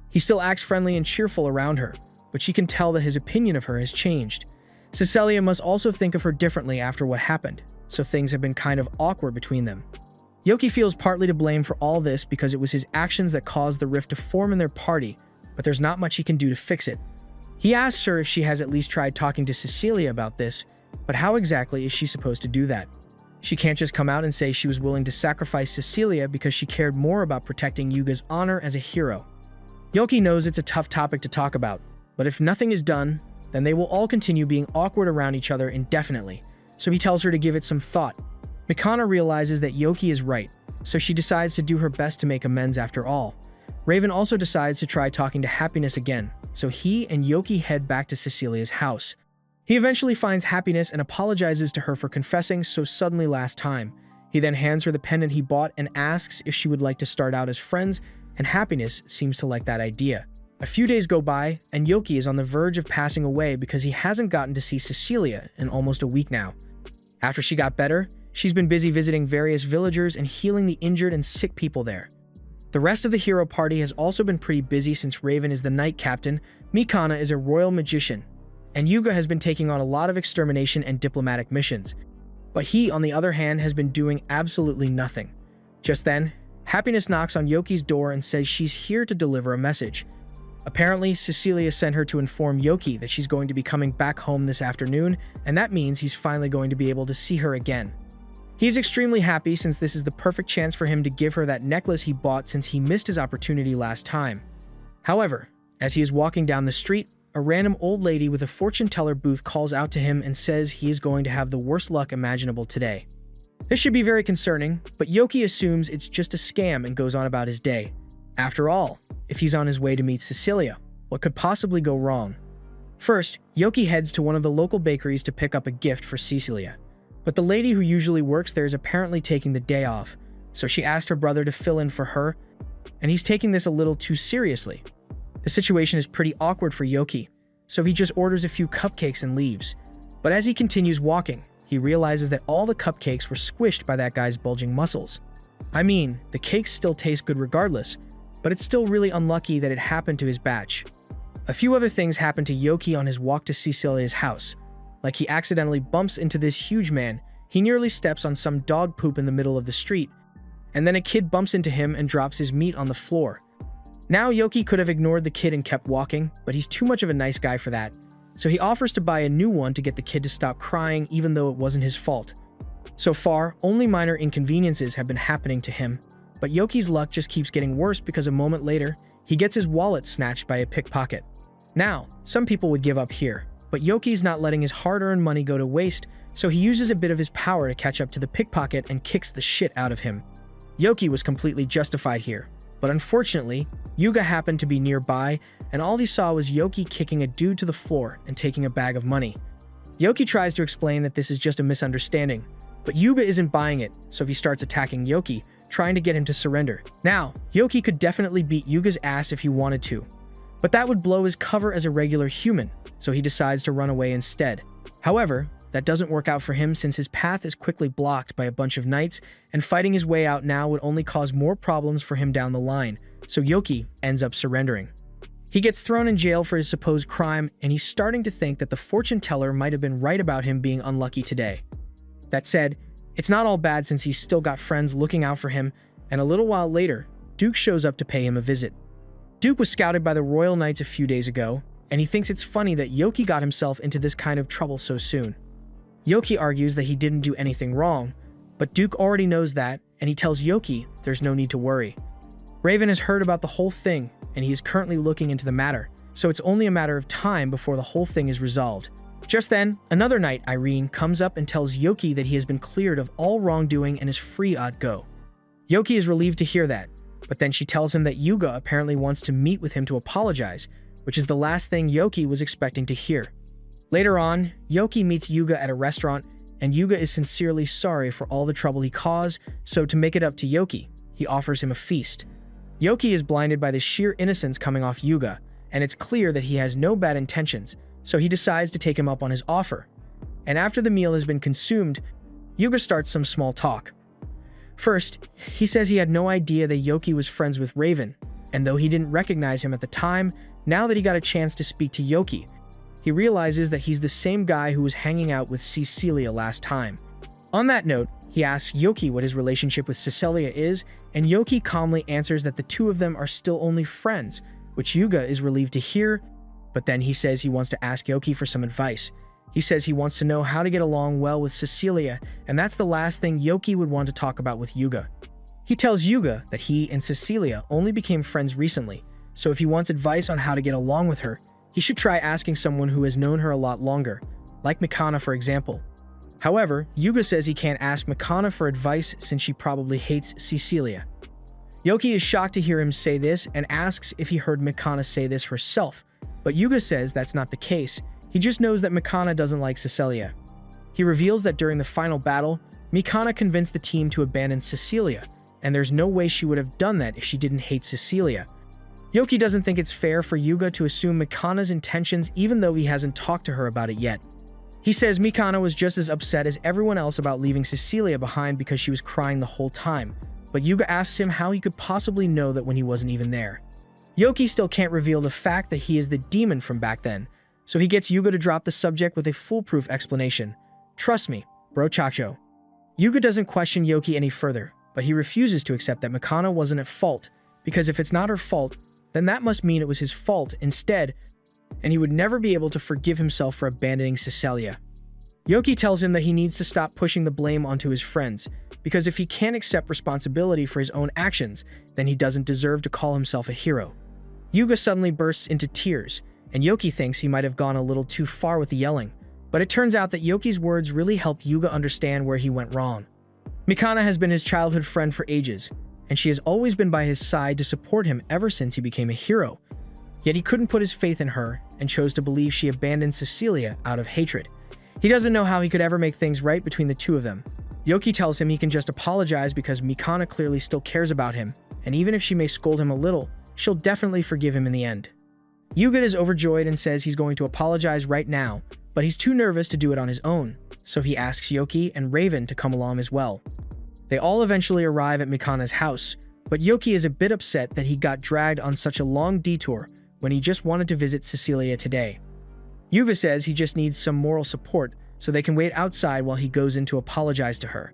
He still acts friendly and cheerful around her, but she can tell that his opinion of her has changed. Cecilia must also think of her differently after what happened, so things have been kind of awkward between them. Yoki feels partly to blame for all this because it was his actions that caused the rift to form in their party, but there's not much he can do to fix it. He asks her if she has at least tried talking to Cecilia about this, but how exactly is she supposed to do that? She can't just come out and say she was willing to sacrifice Cecilia because she cared more about protecting Yuga's honor as a hero. Yoki knows it's a tough topic to talk about, but if nothing is done, then they will all continue being awkward around each other indefinitely, so he tells her to give it some thought. Mikana realizes that Yoki is right, so she decides to do her best to make amends after all. Raven also decides to try talking to Happiness again, so he and Yoki head back to Cecilia's house. He eventually finds Happiness and apologizes to her for confessing so suddenly last time. He then hands her the pendant he bought and asks if she would like to start out as friends, and Happiness seems to like that idea. A few days go by, and Yoki is on the verge of passing away because he hasn't gotten to see Cecilia in almost a week now. After she got better, she's been busy visiting various villagers and healing the injured and sick people there. The rest of the hero party has also been pretty busy since Raven is the knight captain, Mikana is a royal magician, and Yuga has been taking on a lot of extermination and diplomatic missions. But he, on the other hand, has been doing absolutely nothing. Just then, Happiness knocks on Yoki's door and says she's here to deliver a message. Apparently, Cecilia sent her to inform Yoki that she's going to be coming back home this afternoon, and that means he's finally going to be able to see her again. He's extremely happy since this is the perfect chance for him to give her that necklace he bought since he missed his opportunity last time. However, as he is walking down the street, a random old lady with a fortune teller booth calls out to him and says he is going to have the worst luck imaginable today. This should be very concerning, but Yoki assumes it's just a scam and goes on about his day. After all, if he's on his way to meet Cecilia, what could possibly go wrong? First, Yoki heads to one of the local bakeries to pick up a gift for Cecilia. But the lady who usually works there is apparently taking the day off, so she asked her brother to fill in for her, and he's taking this a little too seriously. The situation is pretty awkward for Yoki, so he just orders a few cupcakes and leaves. But as he continues walking, he realizes that all the cupcakes were squished by that guy's bulging muscles. I mean, the cakes still taste good regardless, but it's still really unlucky that it happened to his batch. A few other things happen to Yoki on his walk to Cecilia's house. Like he accidentally bumps into this huge man, he nearly steps on some dog poop in the middle of the street, and then a kid bumps into him and drops his meat on the floor. Now Yoki could have ignored the kid and kept walking, but he's too much of a nice guy for that, so he offers to buy a new one to get the kid to stop crying even though it wasn't his fault. So far, only minor inconveniences have been happening to him, but Yoki's luck just keeps getting worse because a moment later, he gets his wallet snatched by a pickpocket. Now, some people would give up here, but Yoki's not letting his hard-earned money go to waste, so he uses a bit of his power to catch up to the pickpocket and kicks the shit out of him. Yoki was completely justified here, but unfortunately, Yuga happened to be nearby, and all he saw was Yoki kicking a dude to the floor and taking a bag of money. Yoki tries to explain that this is just a misunderstanding, but Yuga isn't buying it, so he starts attacking Yoki, trying to get him to surrender. Now, Yoki could definitely beat Yuga's ass if he wanted to, but that would blow his cover as a regular human, so he decides to run away instead. However, that doesn't work out for him since his path is quickly blocked by a bunch of knights, and fighting his way out now would only cause more problems for him down the line, so Yoki ends up surrendering. He gets thrown in jail for his supposed crime, and he's starting to think that the fortune teller might have been right about him being unlucky today. That said, it's not all bad since he's still got friends looking out for him, and a little while later, Duke shows up to pay him a visit. Duke was scouted by the Royal Knights a few days ago, and he thinks it's funny that Yoki got himself into this kind of trouble so soon. Yoki argues that he didn't do anything wrong, but Duke already knows that, and he tells Yoki there's no need to worry. Raven has heard about the whole thing, and he is currently looking into the matter, so it's only a matter of time before the whole thing is resolved. Just then, another knight, Irene, comes up and tells Yoki that he has been cleared of all wrongdoing and is free at go. Yoki is relieved to hear that, but then she tells him that Yuga apparently wants to meet with him to apologize, which is the last thing Yoki was expecting to hear. Later on, Yoki meets Yuga at a restaurant, and Yuga is sincerely sorry for all the trouble he caused, so to make it up to Yoki, he offers him a feast. Yoki is blinded by the sheer innocence coming off Yuga, and it's clear that he has no bad intentions, so he decides to take him up on his offer. And after the meal has been consumed, Yuga starts some small talk. First, he says he had no idea that Yoki was friends with Raven, and though he didn't recognize him at the time, now that he got a chance to speak to Yoki, he realizes that he's the same guy who was hanging out with Cecilia last time. On that note, he asks Yoki what his relationship with Cecilia is, and Yoki calmly answers that the two of them are still only friends, which Yuga is relieved to hear, but then he says he wants to ask Yoki for some advice. He says he wants to know how to get along well with Cecilia, and that's the last thing Yoki would want to talk about with Yuga. He tells Yuga that he and Cecilia only became friends recently, so if he wants advice on how to get along with her, he should try asking someone who has known her a lot longer, like Mikana for example. However, Yuga says he can't ask Mikana for advice since she probably hates Cecilia. Yoki is shocked to hear him say this and asks if he heard Mikana say this herself, but Yuga says that's not the case. He just knows that Mikana doesn't like Cecilia. He reveals that during the final battle, Mikana convinced the team to abandon Cecilia, and there's no way she would have done that if she didn't hate Cecilia. Yoki doesn't think it's fair for Yuga to assume Mikana's intentions even though he hasn't talked to her about it yet. He says Mikana was just as upset as everyone else about leaving Cecilia behind because she was crying the whole time, but Yuga asks him how he could possibly know that when he wasn't even there. Yoki still can't reveal the fact that he is the demon from back then, so he gets Yuga to drop the subject with a foolproof explanation. Trust me, bro Chacho. Yuga doesn't question Yoki any further, but he refuses to accept that Mikana wasn't at fault, because if it's not her fault, then that must mean it was his fault instead, and he would never be able to forgive himself for abandoning Cecilia. Yoki tells him that he needs to stop pushing the blame onto his friends, because if he can't accept responsibility for his own actions, then he doesn't deserve to call himself a hero. Yuga suddenly bursts into tears, and Yoki thinks he might have gone a little too far with the yelling, but it turns out that Yoki's words really helped Yuga understand where he went wrong. Mikana has been his childhood friend for ages, and she has always been by his side to support him ever since he became a hero. Yet he couldn't put his faith in her and chose to believe she abandoned Cecilia out of hatred. He doesn't know how he could ever make things right between the two of them. Yoki tells him he can just apologize because Mikana clearly still cares about him, and even if she may scold him a little, she'll definitely forgive him in the end. Yuga is overjoyed and says he's going to apologize right now, but he's too nervous to do it on his own, so he asks Yoki and Raven to come along as well. They all eventually arrive at Mikana's house, but Yoki is a bit upset that he got dragged on such a long detour when he just wanted to visit Cecilia today. Yuga says he just needs some moral support, so they can wait outside while he goes in to apologize to her.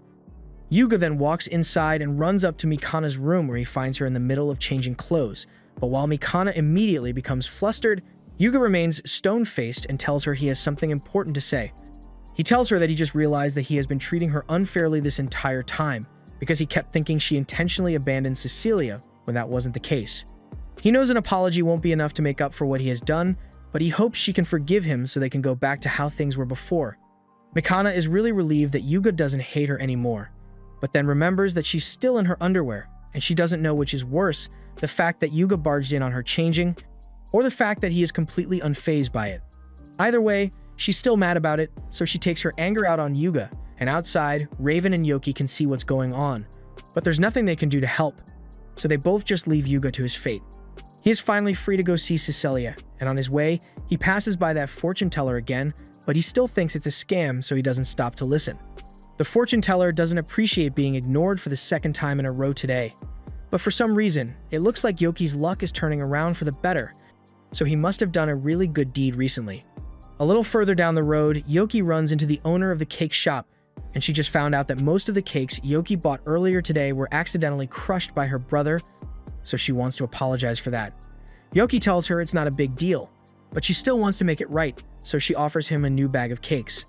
Yuga then walks inside and runs up to Mikana's room where he finds her in the middle of changing clothes, but while Mikana immediately becomes flustered, Yuga remains stone-faced and tells her he has something important to say. He tells her that he just realized that he has been treating her unfairly this entire time, because he kept thinking she intentionally abandoned Cecilia when that wasn't the case. He knows an apology won't be enough to make up for what he has done, but he hopes she can forgive him so they can go back to how things were before. Mikana is really relieved that Yuga doesn't hate her anymore, but then remembers that she's still in her underwear, and she doesn't know which is worse, the fact that Yuga barged in on her changing, or the fact that he is completely unfazed by it. Either way, she's still mad about it, so she takes her anger out on Yuga, and outside, Raven and Yoki can see what's going on, but there's nothing they can do to help, so they both just leave Yuga to his fate. He is finally free to go see Cecilia, and on his way, he passes by that fortune teller again, but he still thinks it's a scam, so he doesn't stop to listen. The fortune teller doesn't appreciate being ignored for the second time in a row today, but for some reason, it looks like Yoki's luck is turning around for the better, so he must have done a really good deed recently. A little further down the road, Yoki runs into the owner of the cake shop, and she just found out that most of the cakes Yoki bought earlier today were accidentally crushed by her brother, so she wants to apologize for that. Yoki tells her it's not a big deal, but she still wants to make it right, so she offers him a new bag of cakes.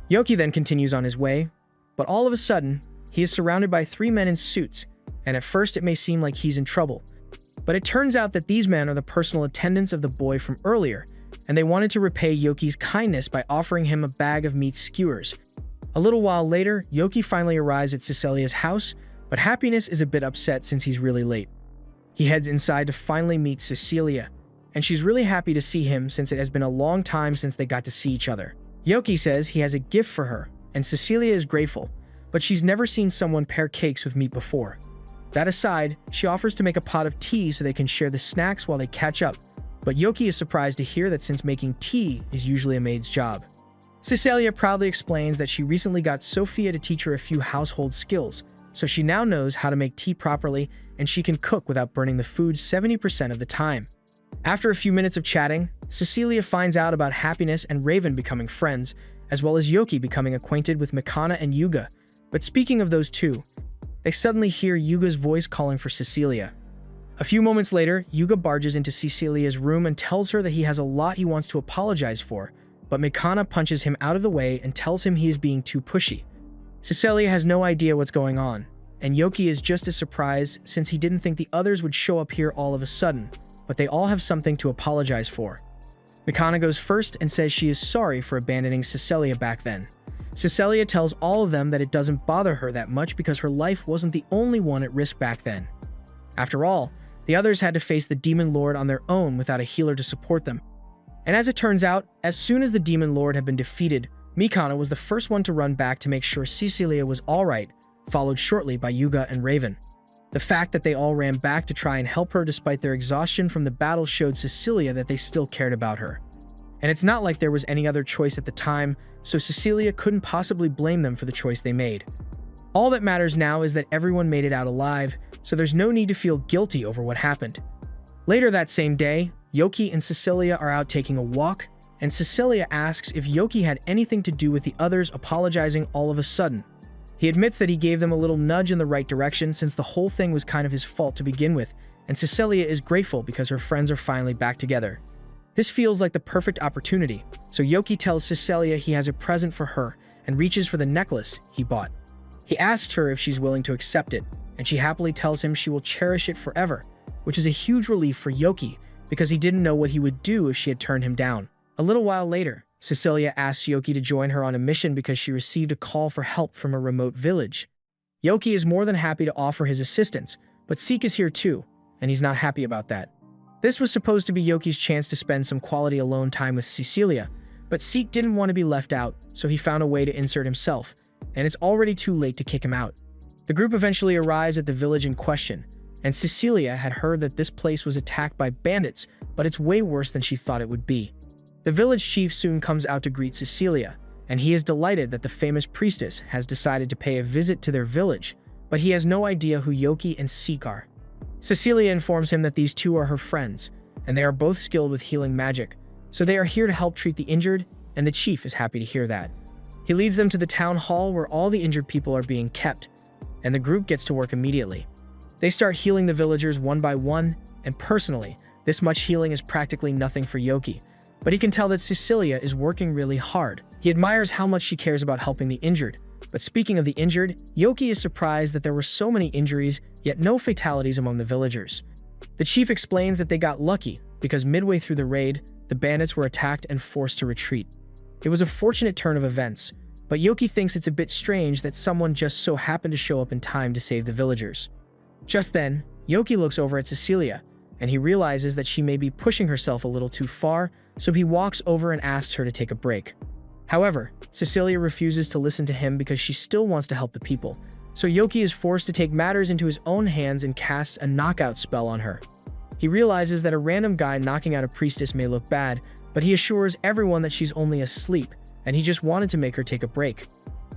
Yoki then continues on his way, but all of a sudden, he is surrounded by 3 men in suits, and at first it may seem like he's in trouble. But it turns out that these men are the personal attendants of the boy from earlier, and they wanted to repay Yoki's kindness by offering him a bag of meat skewers. A little while later, Yoki finally arrives at Cecilia's house, but Happiness is a bit upset since he's really late. He heads inside to finally meet Cecilia, and she's really happy to see him since it has been a long time since they got to see each other. Yoki says he has a gift for her, and Cecilia is grateful, but she's never seen someone pair cakes with meat before. That aside, she offers to make a pot of tea so they can share the snacks while they catch up, but Yoki is surprised to hear that since making tea is usually a maid's job. Cecilia proudly explains that she recently got Sophia to teach her a few household skills, so she now knows how to make tea properly and she can cook without burning the food 70% of the time. After a few minutes of chatting, Cecilia finds out about Happiness and Raven becoming friends, as well as Yoki becoming acquainted with Mikana and Yuga. But speaking of those two, they suddenly hear Yuga's voice calling for Cecilia. A few moments later, Yuga barges into Cecilia's room and tells her that he has a lot he wants to apologize for, but Mikana punches him out of the way and tells him he is being too pushy. Cecilia has no idea what's going on, and Yoki is just as surprised since he didn't think the others would show up here all of a sudden, but they all have something to apologize for. Mikana goes first and says she is sorry for abandoning Cecilia back then. Cecilia tells all of them that it doesn't bother her that much because her life wasn't the only one at risk back then. After all, the others had to face the Demon Lord on their own without a healer to support them. And as it turns out, as soon as the Demon Lord had been defeated, Mikana was the first one to run back to make sure Cecilia was alright, followed shortly by Yuga and Raven. The fact that they all ran back to try and help her despite their exhaustion from the battle showed Cecilia that they still cared about her. And it's not like there was any other choice at the time, so Cecilia couldn't possibly blame them for the choice they made. All that matters now is that everyone made it out alive, so there's no need to feel guilty over what happened. Later that same day, Yoki and Cecilia are out taking a walk, and Cecilia asks if Yoki had anything to do with the others apologizing all of a sudden. He admits that he gave them a little nudge in the right direction since the whole thing was kind of his fault to begin with, and Cecilia is grateful because her friends are finally back together. This feels like the perfect opportunity, so Yoki tells Cecilia he has a present for her and reaches for the necklace he bought. He asks her if she's willing to accept it, and she happily tells him she will cherish it forever, which is a huge relief for Yoki because he didn't know what he would do if she had turned him down. A little while later, Cecilia asks Yoki to join her on a mission because she received a call for help from a remote village. Yoki is more than happy to offer his assistance, but Seek is here too, and he's not happy about that. This was supposed to be Yoki's chance to spend some quality alone time with Cecilia, but Seek didn't want to be left out, so he found a way to insert himself, and it's already too late to kick him out. The group eventually arrives at the village in question, and Cecilia had heard that this place was attacked by bandits, but it's way worse than she thought it would be. The village chief soon comes out to greet Cecilia, and he is delighted that the famous priestess has decided to pay a visit to their village, but he has no idea who Yoki and Seek are. Cecilia informs him that these two are her friends, and they are both skilled with healing magic, so they are here to help treat the injured, and the chief is happy to hear that. He leads them to the town hall where all the injured people are being kept, and the group gets to work immediately. They start healing the villagers one by one, and personally, this much healing is practically nothing for Yoki, but he can tell that Cecilia is working really hard. He admires how much she cares about helping the injured. But speaking of the injured, Yoki is surprised that there were so many injuries, yet no fatalities among the villagers. The chief explains that they got lucky because midway through the raid, the bandits were attacked and forced to retreat. It was a fortunate turn of events, but Yoki thinks it's a bit strange that someone just so happened to show up in time to save the villagers. Just then, Yoki looks over at Cecilia, and he realizes that she may be pushing herself a little too far, so he walks over and asks her to take a break. However, Cecilia refuses to listen to him because she still wants to help the people, so Yoki is forced to take matters into his own hands and casts a knockout spell on her. He realizes that a random guy knocking out a priestess may look bad, but he assures everyone that she's only asleep, and he just wanted to make her take a break.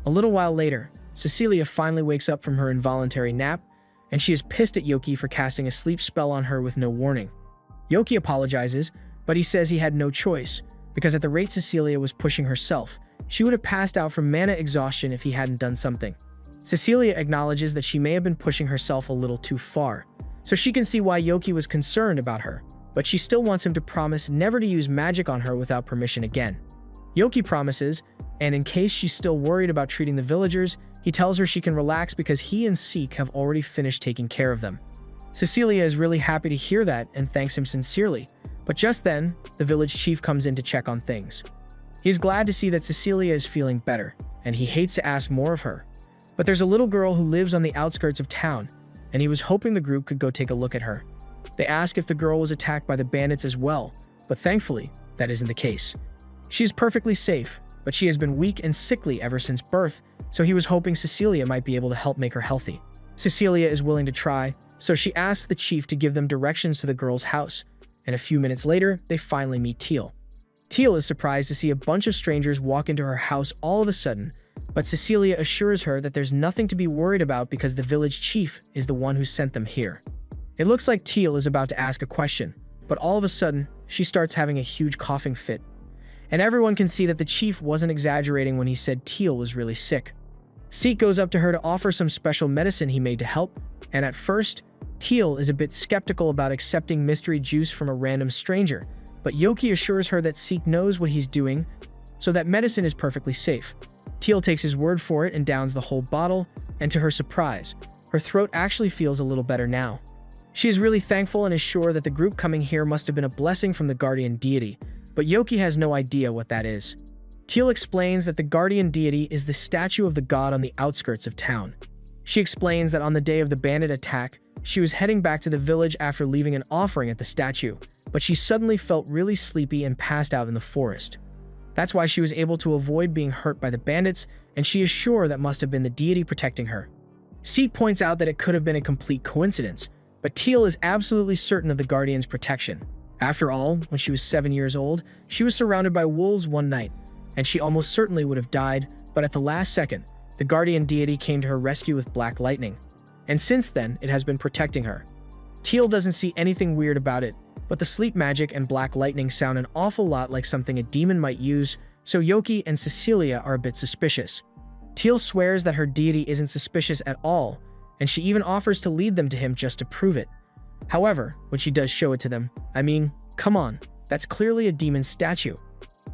A little while later, Cecilia finally wakes up from her involuntary nap, and she is pissed at Yoki for casting a sleep spell on her with no warning. Yoki apologizes, but he says he had no choice, because at the rate Cecilia was pushing herself, she would have passed out from mana exhaustion if he hadn't done something. Cecilia acknowledges that she may have been pushing herself a little too far, so she can see why Yoki was concerned about her, but she still wants him to promise never to use magic on her without permission again. Yoki promises, and in case she's still worried about treating the villagers, he tells her she can relax because he and Seek have already finished taking care of them. Cecilia is really happy to hear that and thanks him sincerely, but just then, the village chief comes in to check on things. He is glad to see that Cecilia is feeling better, and he hates to ask more of her. But there's a little girl who lives on the outskirts of town, and he was hoping the group could go take a look at her. They ask if the girl was attacked by the bandits as well, but thankfully, that isn't the case. She is perfectly safe, but she has been weak and sickly ever since birth, so he was hoping Cecilia might be able to help make her healthy. Cecilia is willing to try, so she asks the chief to give them directions to the girl's house, and a few minutes later, they finally meet Teal. Teal is surprised to see a bunch of strangers walk into her house all of a sudden, but Cecilia assures her that there's nothing to be worried about because the village chief is the one who sent them here. It looks like Teal is about to ask a question, but all of a sudden, she starts having a huge coughing fit. And everyone can see that the chief wasn't exaggerating when he said Teal was really sick. Seek goes up to her to offer some special medicine he made to help, and at first, Teal is a bit skeptical about accepting mystery juice from a random stranger, but Yoki assures her that Seek knows what he's doing, so that medicine is perfectly safe. Teal takes his word for it and downs the whole bottle, and to her surprise, her throat actually feels a little better now. She is really thankful and is sure that the group coming here must have been a blessing from the guardian deity, but Yoki has no idea what that is. Teal explains that the guardian deity is the statue of the god on the outskirts of town. She explains that on the day of the bandit attack, she was heading back to the village after leaving an offering at the statue, but she suddenly felt really sleepy and passed out in the forest. That's why she was able to avoid being hurt by the bandits, and she is sure that must have been the deity protecting her. Seek points out that it could have been a complete coincidence, but Teal is absolutely certain of the guardian's protection. After all, when she was 7 years old, she was surrounded by wolves one night, and she almost certainly would have died, but at the last second, the guardian deity came to her rescue with black lightning. And since then, it has been protecting her. Teal doesn't see anything weird about it, but the sleep magic and black lightning sound an awful lot like something a demon might use, so Yoki and Cecilia are a bit suspicious. Teal swears that her deity isn't suspicious at all, and she even offers to lead them to him just to prove it. However, when she does show it to them, I mean, come on, that's clearly a demon statue.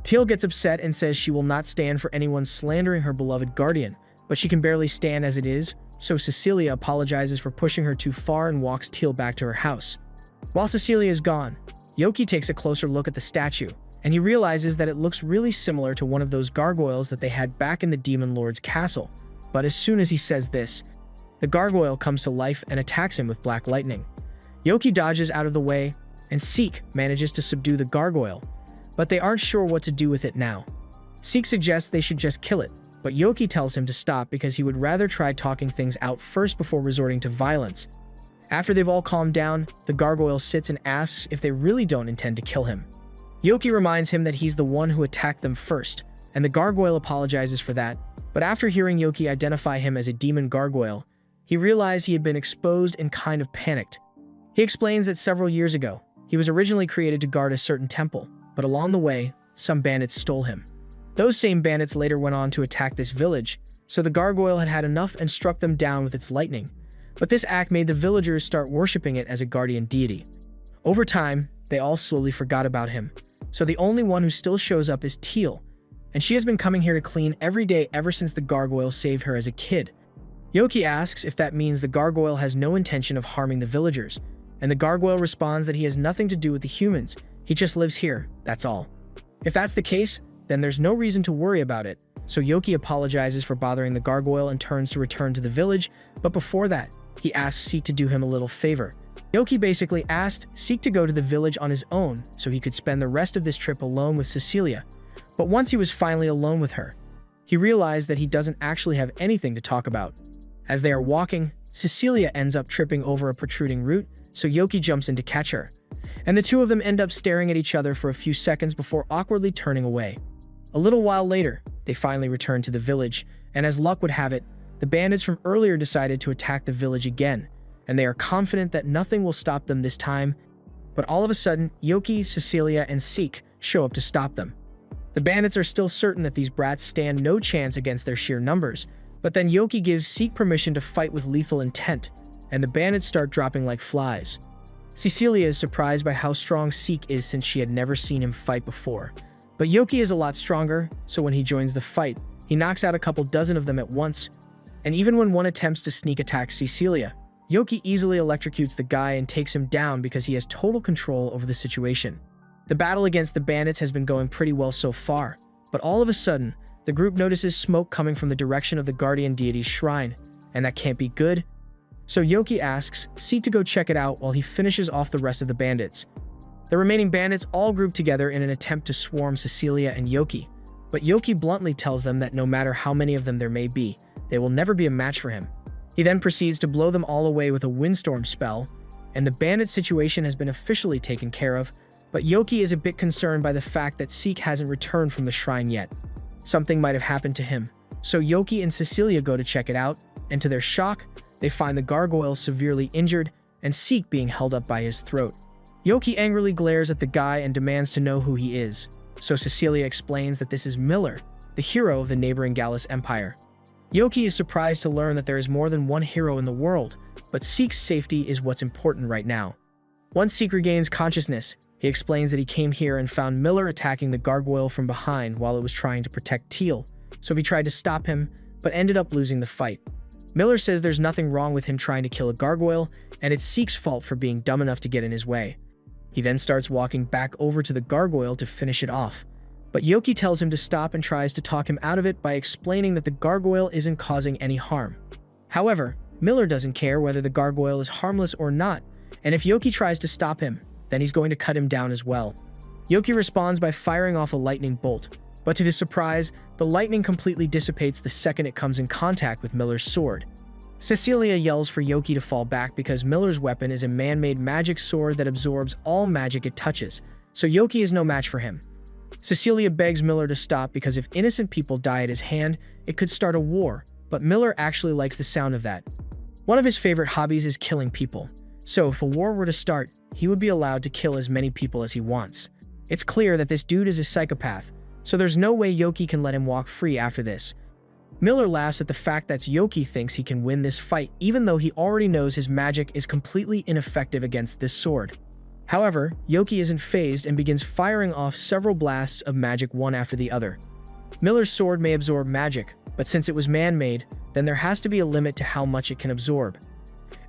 Teal gets upset and says she will not stand for anyone slandering her beloved guardian, but she can barely stand as it is, so Cecilia apologizes for pushing her too far and walks Teal back to her house. While Cecilia is gone, Yoki takes a closer look at the statue, and he realizes that it looks really similar to one of those gargoyles that they had back in the Demon Lord's castle. But as soon as he says this, the gargoyle comes to life and attacks him with black lightning. Yoki dodges out of the way, and Seek manages to subdue the gargoyle, but they aren't sure what to do with it now. Seek suggests they should just kill it, but Yoki tells him to stop because he would rather try talking things out first before resorting to violence. After they've all calmed down, the gargoyle sits and asks if they really don't intend to kill him. Yoki reminds him that he's the one who attacked them first, and the gargoyle apologizes for that, but after hearing Yoki identify him as a demon gargoyle, he realized he had been exposed and kind of panicked. He explains that several years ago, he was originally created to guard a certain temple, but along the way, some bandits stole him. Those same bandits later went on to attack this village, so the gargoyle had had enough and struck them down with its lightning. But this act made the villagers start worshipping it as a guardian deity. Over time, they all slowly forgot about him, so the only one who still shows up is Teal, and she has been coming here to clean every day ever since the gargoyle saved her as a kid. Yoki asks if that means the gargoyle has no intention of harming the villagers, and the gargoyle responds that he has nothing to do with the humans, he just lives here, that's all. If that's the case, then there's no reason to worry about it, so Yoki apologizes for bothering the gargoyle and turns to return to the village, but before that, he asks Seek to do him a little favor. Yoki basically asked Seek to go to the village on his own so he could spend the rest of this trip alone with Cecilia, but once he was finally alone with her, he realized that he doesn't actually have anything to talk about. As they are walking, Cecilia ends up tripping over a protruding root, so Yoki jumps in to catch her, and the two of them end up staring at each other for a few seconds before awkwardly turning away. A little while later, they finally return to the village, and as luck would have it, the bandits from earlier decided to attack the village again, and they are confident that nothing will stop them this time, but all of a sudden, Yoki, Cecilia, and Seek show up to stop them. The bandits are still certain that these brats stand no chance against their sheer numbers, but then Yoki gives Seek permission to fight with lethal intent, and the bandits start dropping like flies. Cecilia is surprised by how strong Seek is since she had never seen him fight before. But Yoki is a lot stronger, so when he joins the fight, he knocks out a couple dozen of them at once, and even when one attempts to sneak attack Cecilia, Yoki easily electrocutes the guy and takes him down because he has total control over the situation. The battle against the bandits has been going pretty well so far, but all of a sudden, the group notices smoke coming from the direction of the guardian deity's shrine, and that can't be good. So Yoki asks Seek to go check it out while he finishes off the rest of the bandits. The remaining bandits all group together in an attempt to swarm Cecilia and Yoki, but Yoki bluntly tells them that no matter how many of them there may be, they will never be a match for him. He then proceeds to blow them all away with a windstorm spell, and the bandit situation has been officially taken care of, but Yoki is a bit concerned by the fact that Seek hasn't returned from the shrine yet. Something might have happened to him, so Yoki and Cecilia go to check it out, and to their shock, they find the gargoyle severely injured and Seek being held up by his throat. Yoki angrily glares at the guy and demands to know who he is, so Cecilia explains that this is Miller, the hero of the neighboring Gallus Empire. Yoki is surprised to learn that there is more than one hero in the world, but Seek's safety is what's important right now. Once Seek regains consciousness, he explains that he came here and found Miller attacking the gargoyle from behind while it was trying to protect Teal, so he tried to stop him, but ended up losing the fight. Miller says there's nothing wrong with him trying to kill a gargoyle, and it's Seek's fault for being dumb enough to get in his way. He then starts walking back over to the gargoyle to finish it off, but Yoki tells him to stop and tries to talk him out of it by explaining that the gargoyle isn't causing any harm. However, Miller doesn't care whether the gargoyle is harmless or not, and if Yoki tries to stop him, then he's going to cut him down as well. Yoki responds by firing off a lightning bolt, but to his surprise, the lightning completely dissipates the second it comes in contact with Miller's sword. Cecilia yells for Yoki to fall back because Miller's weapon is a man-made magic sword that absorbs all magic it touches, so Yoki is no match for him. Cecilia begs Miller to stop because if innocent people die at his hand, it could start a war, but Miller actually likes the sound of that. One of his favorite hobbies is killing people, so if a war were to start, he would be allowed to kill as many people as he wants. It's clear that this dude is a psychopath, so there's no way Yoki can let him walk free after this. Miller laughs at the fact that Yoki thinks he can win this fight even though he already knows his magic is completely ineffective against this sword. However, Yoki isn't fazed and begins firing off several blasts of magic one after the other. Miller's sword may absorb magic, but since it was man-made, then there has to be a limit to how much it can absorb.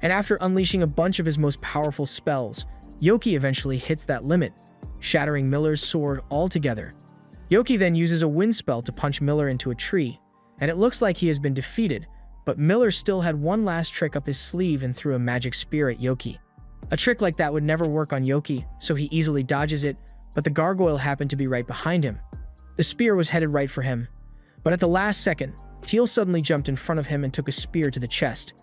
And after unleashing a bunch of his most powerful spells, Yoki eventually hits that limit, shattering Miller's sword altogether. Yoki then uses a wind spell to punch Miller into a tree, and it looks like he has been defeated, but Miller still had one last trick up his sleeve and threw a magic spear at Yoki. A trick like that would never work on Yoki, so he easily dodges it, but the gargoyle happened to be right behind him. The spear was headed right for him, but at the last second, Teal suddenly jumped in front of him and took a spear to the chest.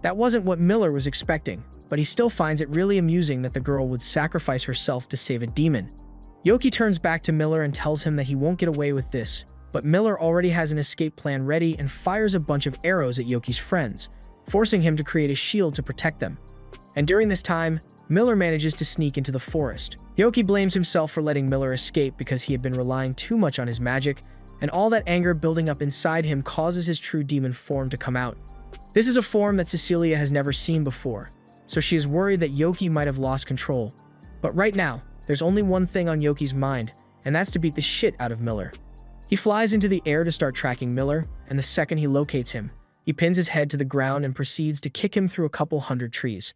That wasn't what Miller was expecting, but he still finds it really amusing that the girl would sacrifice herself to save a demon. Yoki turns back to Miller and tells him that he won't get away with this, but Miller already has an escape plan ready and fires a bunch of arrows at Yoki's friends, forcing him to create a shield to protect them. And during this time, Miller manages to sneak into the forest. Yoki blames himself for letting Miller escape because he had been relying too much on his magic, and all that anger building up inside him causes his true demon form to come out. This is a form that Cecilia has never seen before, so she is worried that Yoki might have lost control. But right now, there's only one thing on Yoki's mind, and that's to beat the shit out of Miller. He flies into the air to start tracking Miller, and the second he locates him, he pins his head to the ground and proceeds to kick him through a couple hundred trees.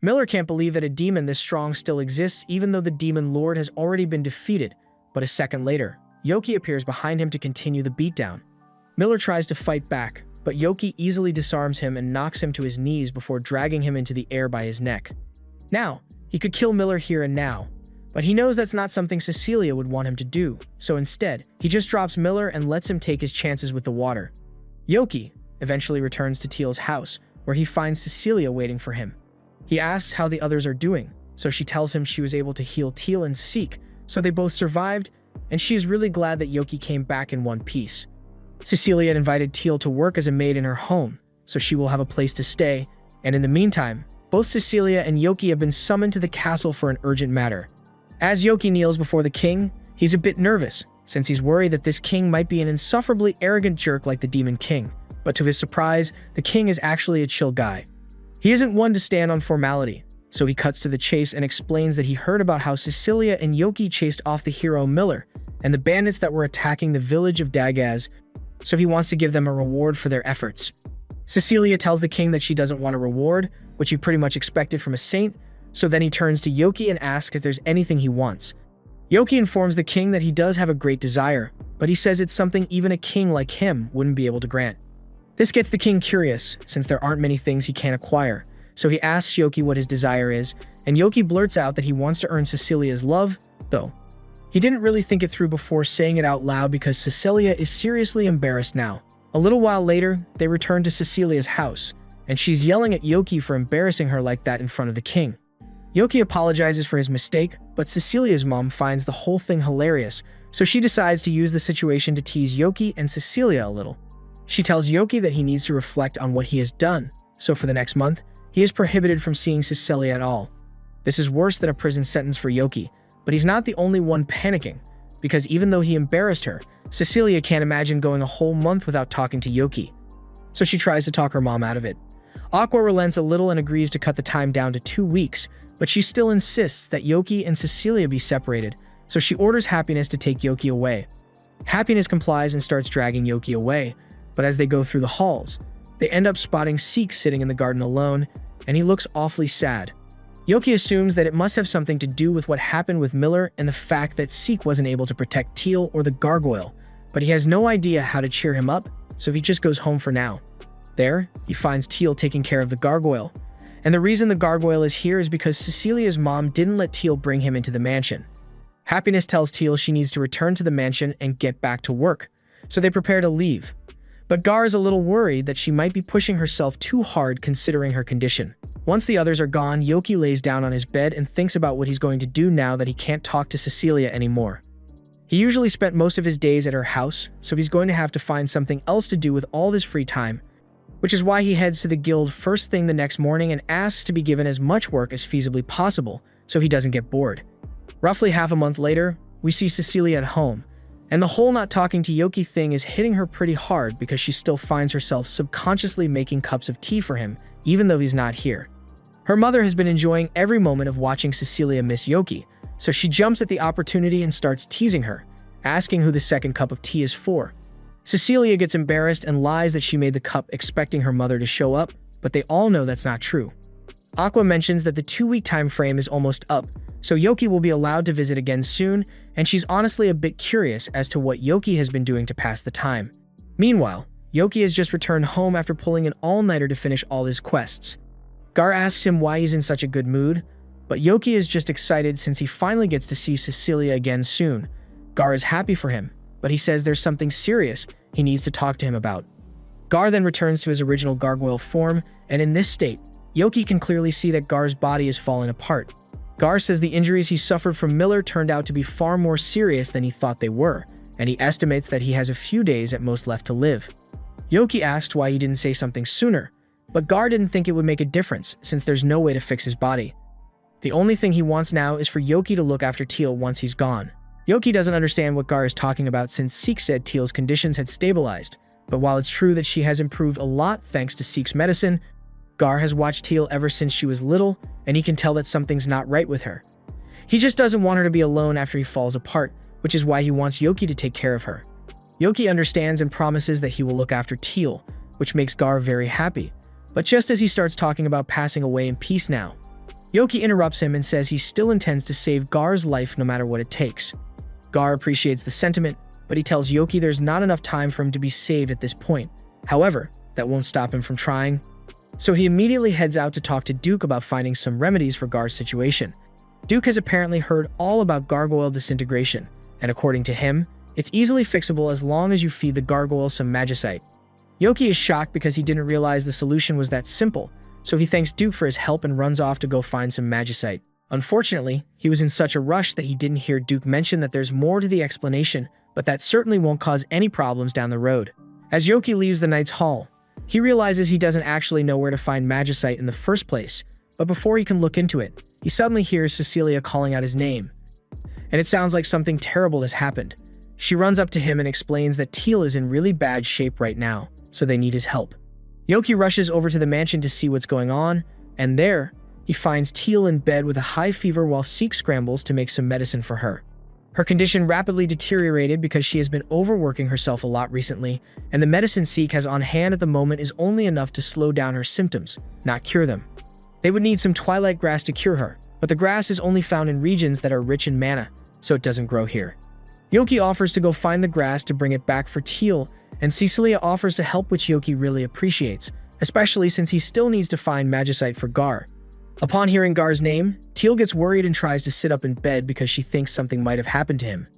Miller can't believe that a demon this strong still exists even though the demon lord has already been defeated, but a second later, Yoki appears behind him to continue the beatdown. Miller tries to fight back, but Yoki easily disarms him and knocks him to his knees before dragging him into the air by his neck. Now, he could kill Miller here and now, but he knows that's not something Cecilia would want him to do, so instead, he just drops Miller and lets him take his chances with the water. Yoki eventually returns to Teal's house, where he finds Cecilia waiting for him. He asks how the others are doing, so she tells him she was able to heal Teal and Seek, so they both survived, and she is really glad that Yoki came back in one piece. Cecilia invited Teal to work as a maid in her home, so she will have a place to stay, and in the meantime, both Cecilia and Yoki have been summoned to the castle for an urgent matter. As Yoki kneels before the king, he's a bit nervous, since he's worried that this king might be an insufferably arrogant jerk like the Demon King, but to his surprise, the king is actually a chill guy. He isn't one to stand on formality, so he cuts to the chase and explains that he heard about how Cecilia and Yoki chased off the hero Miller and the bandits that were attacking the village of Dagaz, so he wants to give them a reward for their efforts. Cecilia tells the king that she doesn't want a reward, which he pretty much expected from a saint, so then he turns to Yoki and asks if there's anything he wants. Yoki informs the king that he does have a great desire, but he says it's something even a king like him wouldn't be able to grant. This gets the king curious, since there aren't many things he can't acquire, so he asks Yoki what his desire is, and Yoki blurts out that he wants to earn Cecilia's love, though. He didn't really think it through before saying it out loud because Cecilia is seriously embarrassed now. A little while later, they return to Cecilia's house, and she's yelling at Yoki for embarrassing her like that in front of the king. Yoki apologizes for his mistake, but Cecilia's mom finds the whole thing hilarious, so she decides to use the situation to tease Yoki and Cecilia a little. She tells Yoki that he needs to reflect on what he has done, so for the next month, he is prohibited from seeing Cecilia at all. This is worse than a prison sentence for Yoki, but he's not the only one panicking, because even though he embarrassed her, Cecilia can't imagine going a whole month without talking to Yoki. So she tries to talk her mom out of it. Aqua relents a little and agrees to cut the time down to 2 weeks, but she still insists that Yoki and Cecilia be separated, so she orders Happiness to take Yoki away. Happiness complies and starts dragging Yoki away, but as they go through the halls, they end up spotting Seek sitting in the garden alone, and he looks awfully sad. Yoki assumes that it must have something to do with what happened with Miller and the fact that Seek wasn't able to protect Teal or the gargoyle, but he has no idea how to cheer him up, so he just goes home for now. There, he finds Teal taking care of the gargoyle, and the reason the gargoyle is here is because Cecilia's mom didn't let Teal bring him into the mansion. Happiness tells Teal she needs to return to the mansion and get back to work, so they prepare to leave. But Gar is a little worried that she might be pushing herself too hard considering her condition. Once the others are gone, Yoki lays down on his bed and thinks about what he's going to do now that he can't talk to Cecilia anymore. He usually spent most of his days at her house, so he's going to have to find something else to do with all this free time, which is why he heads to the guild first thing the next morning and asks to be given as much work as feasibly possible so he doesn't get bored. Roughly half a month later, we see Cecilia at home, and the whole not talking to Yoki thing is hitting her pretty hard because she still finds herself subconsciously making cups of tea for him, even though he's not here. Her mother has been enjoying every moment of watching Cecilia miss Yoki, so she jumps at the opportunity and starts teasing her, asking who the second cup of tea is for. Cecilia gets embarrassed and lies that she made the cup expecting her mother to show up, but they all know that's not true. Aqua mentions that the 2-week time frame is almost up, so Yoki will be allowed to visit again soon, and she's honestly a bit curious as to what Yoki has been doing to pass the time. Meanwhile, Yoki has just returned home after pulling an all-nighter to finish all his quests. Gar asks him why he's in such a good mood, but Yoki is just excited since he finally gets to see Cecilia again soon. Gar is happy for him, but he says there's something serious he needs to talk to him about. Gar then returns to his original gargoyle form, and in this state, Yoki can clearly see that Gar's body is falling apart. Gar says the injuries he suffered from Miller turned out to be far more serious than he thought they were, and he estimates that he has a few days at most left to live. Yoki asked why he didn't say something sooner, but Gar didn't think it would make a difference since there's no way to fix his body. The only thing he wants now is for Yoki to look after Teal once he's gone. Yoki doesn't understand what Gar is talking about since Seek said Teal's conditions had stabilized, but while it's true that she has improved a lot thanks to Seek's medicine, Gar has watched Teal ever since she was little, and he can tell that something's not right with her. He just doesn't want her to be alone after he falls apart, which is why he wants Yoki to take care of her. Yoki understands and promises that he will look after Teal, which makes Gar very happy. But just as he starts talking about passing away in peace now, Yoki interrupts him and says he still intends to save Gar's life no matter what it takes. Gar appreciates the sentiment, but he tells Yoki there's not enough time for him to be saved at this point. However, that won't stop him from trying. So he immediately heads out to talk to Duke about finding some remedies for Gar's situation. Duke has apparently heard all about gargoyle disintegration, and according to him, it's easily fixable as long as you feed the gargoyle some magicite. Yoki is shocked because he didn't realize the solution was that simple, so he thanks Duke for his help and runs off to go find some magicite. Unfortunately, he was in such a rush that he didn't hear Duke mention that there's more to the explanation, but that certainly won't cause any problems down the road. As Yoki leaves the Knight's Hall, he realizes he doesn't actually know where to find magicite in the first place, but before he can look into it, he suddenly hears Cecilia calling out his name. And it sounds like something terrible has happened. She runs up to him and explains that Teal is in really bad shape right now, so they need his help. Yoki rushes over to the mansion to see what's going on, and there, he finds Teal in bed with a high fever while Seek scrambles to make some medicine for her. Her condition rapidly deteriorated because she has been overworking herself a lot recently, and the medicine Seek has on hand at the moment is only enough to slow down her symptoms, not cure them. They would need some twilight grass to cure her, but the grass is only found in regions that are rich in mana, so it doesn't grow here. Yoki offers to go find the grass to bring it back for Teal, and Cecilia offers to help, which Yoki really appreciates, especially since he still needs to find magicite for Gar. Upon hearing Gar's name, Teal gets worried and tries to sit up in bed because she thinks something might have happened to him.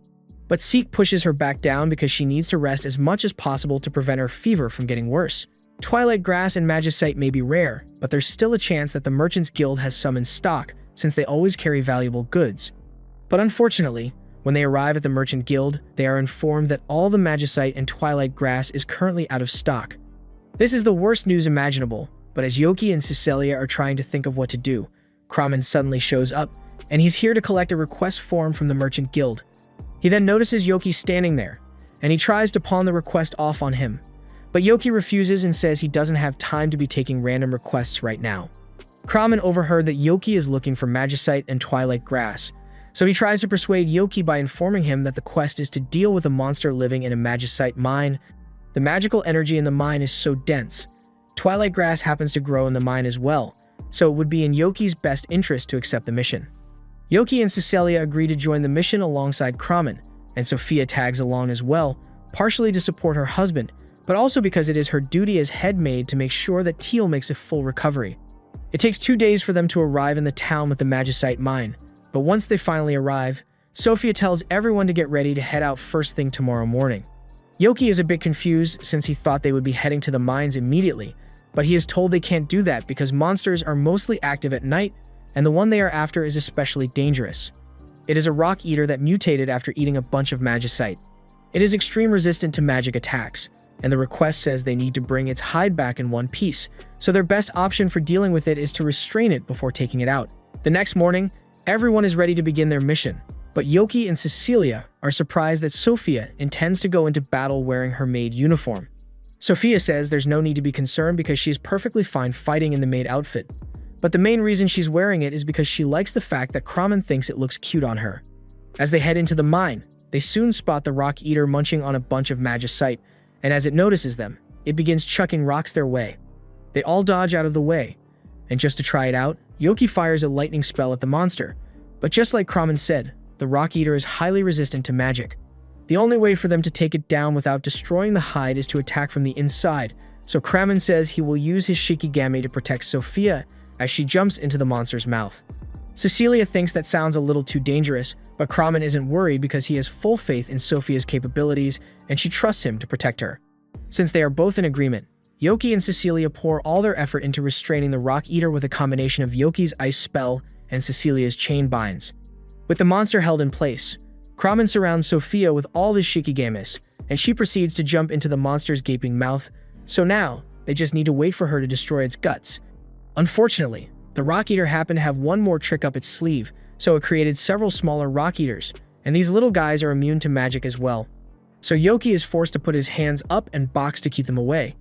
But Seek pushes her back down because she needs to rest as much as possible to prevent her fever from getting worse. Twilight grass and magicite may be rare, but there's still a chance that the Merchants Guild has some in stock since they always carry valuable goods. But unfortunately, when they arrive at the Merchant Guild, they are informed that all the magicite and twilight grass is currently out of stock. This is the worst news imaginable, but as Yoki and Cecilia are trying to think of what to do, Kramen suddenly shows up, and he's here to collect a request form from the Merchant Guild. He then notices Yoki standing there, and he tries to pawn the request off on him. But Yoki refuses and says he doesn't have time to be taking random requests right now. Kramen overheard that Yoki is looking for magicite and twilight grass, so he tries to persuade Yoki by informing him that the quest is to deal with a monster living in a magicite mine. The magical energy in the mine is so dense. Twilight grass happens to grow in the mine as well, so it would be in Yoki's best interest to accept the mission. Yoki and Cecilia agree to join the mission alongside Kramen, and Sophia tags along as well, partially to support her husband, but also because it is her duty as head maid to make sure that Teal makes a full recovery. It takes 2 days for them to arrive in the town with the magicite mine, but once they finally arrive, Sophia tells everyone to get ready to head out first thing tomorrow morning. Yoki is a bit confused since he thought they would be heading to the mines immediately, but he is told they can't do that because monsters are mostly active at night, and the one they are after is especially dangerous. It is a rock eater that mutated after eating a bunch of magicite. It is extreme resistant to magic attacks, and the request says they need to bring its hide back in one piece, so their best option for dealing with it is to restrain it before taking it out. The next morning, everyone is ready to begin their mission, but Yoki and Cecilia are surprised that Sophia intends to go into battle wearing her maid uniform. Sophia says there's no need to be concerned because she's perfectly fine fighting in the maid outfit, but the main reason she's wearing it is because she likes the fact that Kramen thinks it looks cute on her. As they head into the mine, they soon spot the rock eater munching on a bunch of magicite, and as it notices them, it begins chucking rocks their way. They all dodge out of the way, and just to try it out, Yoki fires a lightning spell at the monster, but just like Kramen said, the rock eater is highly resistant to magic. The only way for them to take it down without destroying the hide is to attack from the inside, so Kramen says he will use his Shikigami to protect Sophia as she jumps into the monster's mouth. Cecilia thinks that sounds a little too dangerous, but Kramen isn't worried because he has full faith in Sophia's capabilities and she trusts him to protect her. Since they are both in agreement, Yoki and Cecilia pour all their effort into restraining the rock eater with a combination of Yoki's ice spell and Cecilia's chain binds. With the monster held in place, Kramen surrounds Sophia with all his Shikigamis, and she proceeds to jump into the monster's gaping mouth, so now they just need to wait for her to destroy its guts. Unfortunately, the rock eater happened to have one more trick up its sleeve, so it created several smaller rock eaters, and these little guys are immune to magic as well. So Yoki is forced to put his hands up and box to keep them away.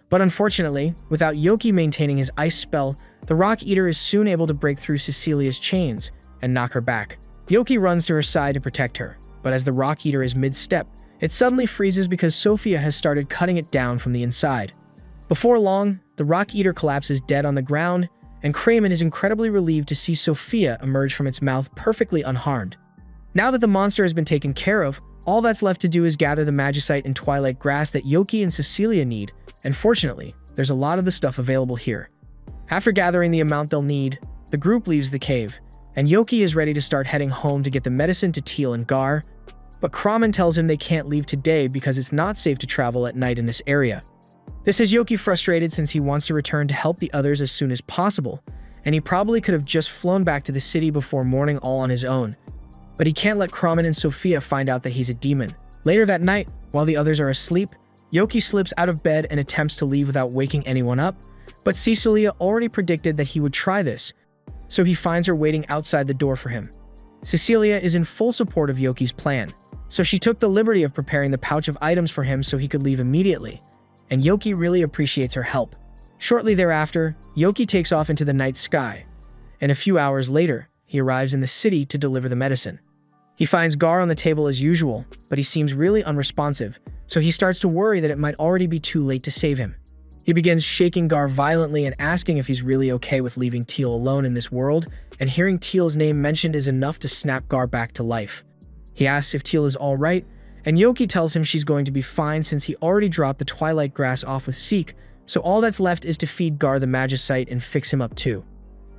But unfortunately, without Yoki maintaining his ice spell, the Rock Eater is soon able to break through Cecilia's chains and knock her back. Yoki runs to her side to protect her, but as the Rock Eater is mid-step, it suddenly freezes because Sophia has started cutting it down from the inside. Before long, the Rock Eater collapses dead on the ground, and Kramen is incredibly relieved to see Sophia emerge from its mouth perfectly unharmed. Now that the monster has been taken care of, all that's left to do is gather the magicite and twilight grass that Yoki and Cecilia need, and fortunately, there's a lot of the stuff available here. After gathering the amount they'll need, the group leaves the cave, and Yoki is ready to start heading home to get the medicine to Teal and Gar, but Kramen tells him they can't leave today because it's not safe to travel at night in this area. This has Yoki frustrated since he wants to return to help the others as soon as possible, and he probably could have just flown back to the city before morning all on his own. But he can't let Kramen and Sophia find out that he's a demon. Later that night, while the others are asleep, Yoki slips out of bed and attempts to leave without waking anyone up, but Cecilia already predicted that he would try this, so he finds her waiting outside the door for him. Cecilia is in full support of Yoki's plan, so she took the liberty of preparing the pouch of items for him so he could leave immediately, and Yoki really appreciates her help. Shortly thereafter, Yoki takes off into the night sky, and a few hours later, he arrives in the city to deliver the medicine. He finds Gar on the table as usual, but he seems really unresponsive, so he starts to worry that it might already be too late to save him. He begins shaking Gar violently and asking if he's really okay with leaving Teal alone in this world, and hearing Teal's name mentioned is enough to snap Gar back to life. He asks if Teal is alright, and Yoki tells him she's going to be fine since he already dropped the twilight grass off with Seek, so all that's left is to feed Gar the magicite and fix him up too.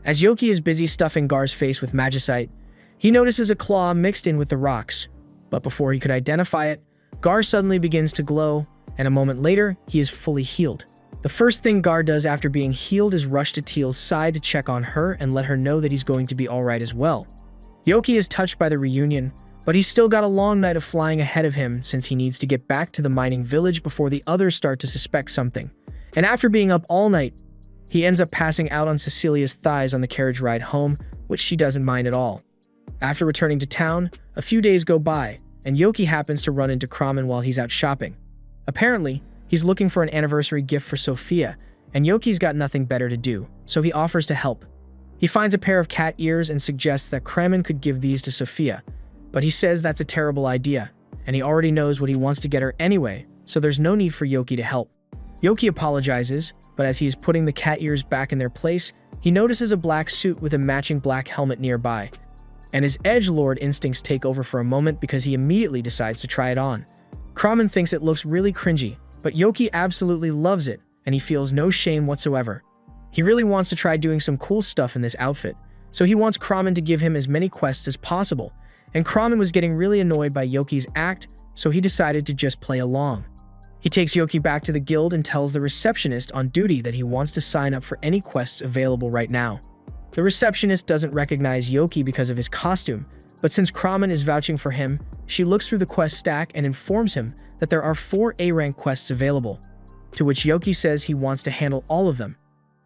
As Yoki is busy stuffing Gar's face with magicite, he notices a claw mixed in with the rocks, but before he could identify it, Gar suddenly begins to glow, and a moment later, he is fully healed. The first thing Gar does after being healed is rush to Teal's side to check on her and let her know that he's going to be alright as well. Yoki is touched by the reunion, but he's still got a long night of flying ahead of him since he needs to get back to the mining village before the others start to suspect something. And after being up all night, he ends up passing out on Cecilia's thighs on the carriage ride home, which she doesn't mind at all. After returning to town, a few days go by, and Yoki happens to run into Kramen while he's out shopping. Apparently, he's looking for an anniversary gift for Sophia, and Yoki's got nothing better to do, so he offers to help. He finds a pair of cat ears and suggests that Kramen could give these to Sophia, but he says that's a terrible idea, and he already knows what he wants to get her anyway, so there's no need for Yoki to help. Yoki apologizes, but as he is putting the cat ears back in their place, he notices a black suit with a matching black helmet nearby, and his edgelord instincts take over for a moment because he immediately decides to try it on. Kramen thinks it looks really cringy, but Yoki absolutely loves it, and he feels no shame whatsoever. He really wants to try doing some cool stuff in this outfit, so he wants Kramen to give him as many quests as possible, and Kramen was getting really annoyed by Yoki's act, so he decided to just play along. He takes Yoki back to the guild and tells the receptionist on duty that he wants to sign up for any quests available right now. The receptionist doesn't recognize Yoki because of his costume, but since Kramen is vouching for him, she looks through the quest stack and informs him that there are 4 A-rank quests available, to which Yoki says he wants to handle all of them.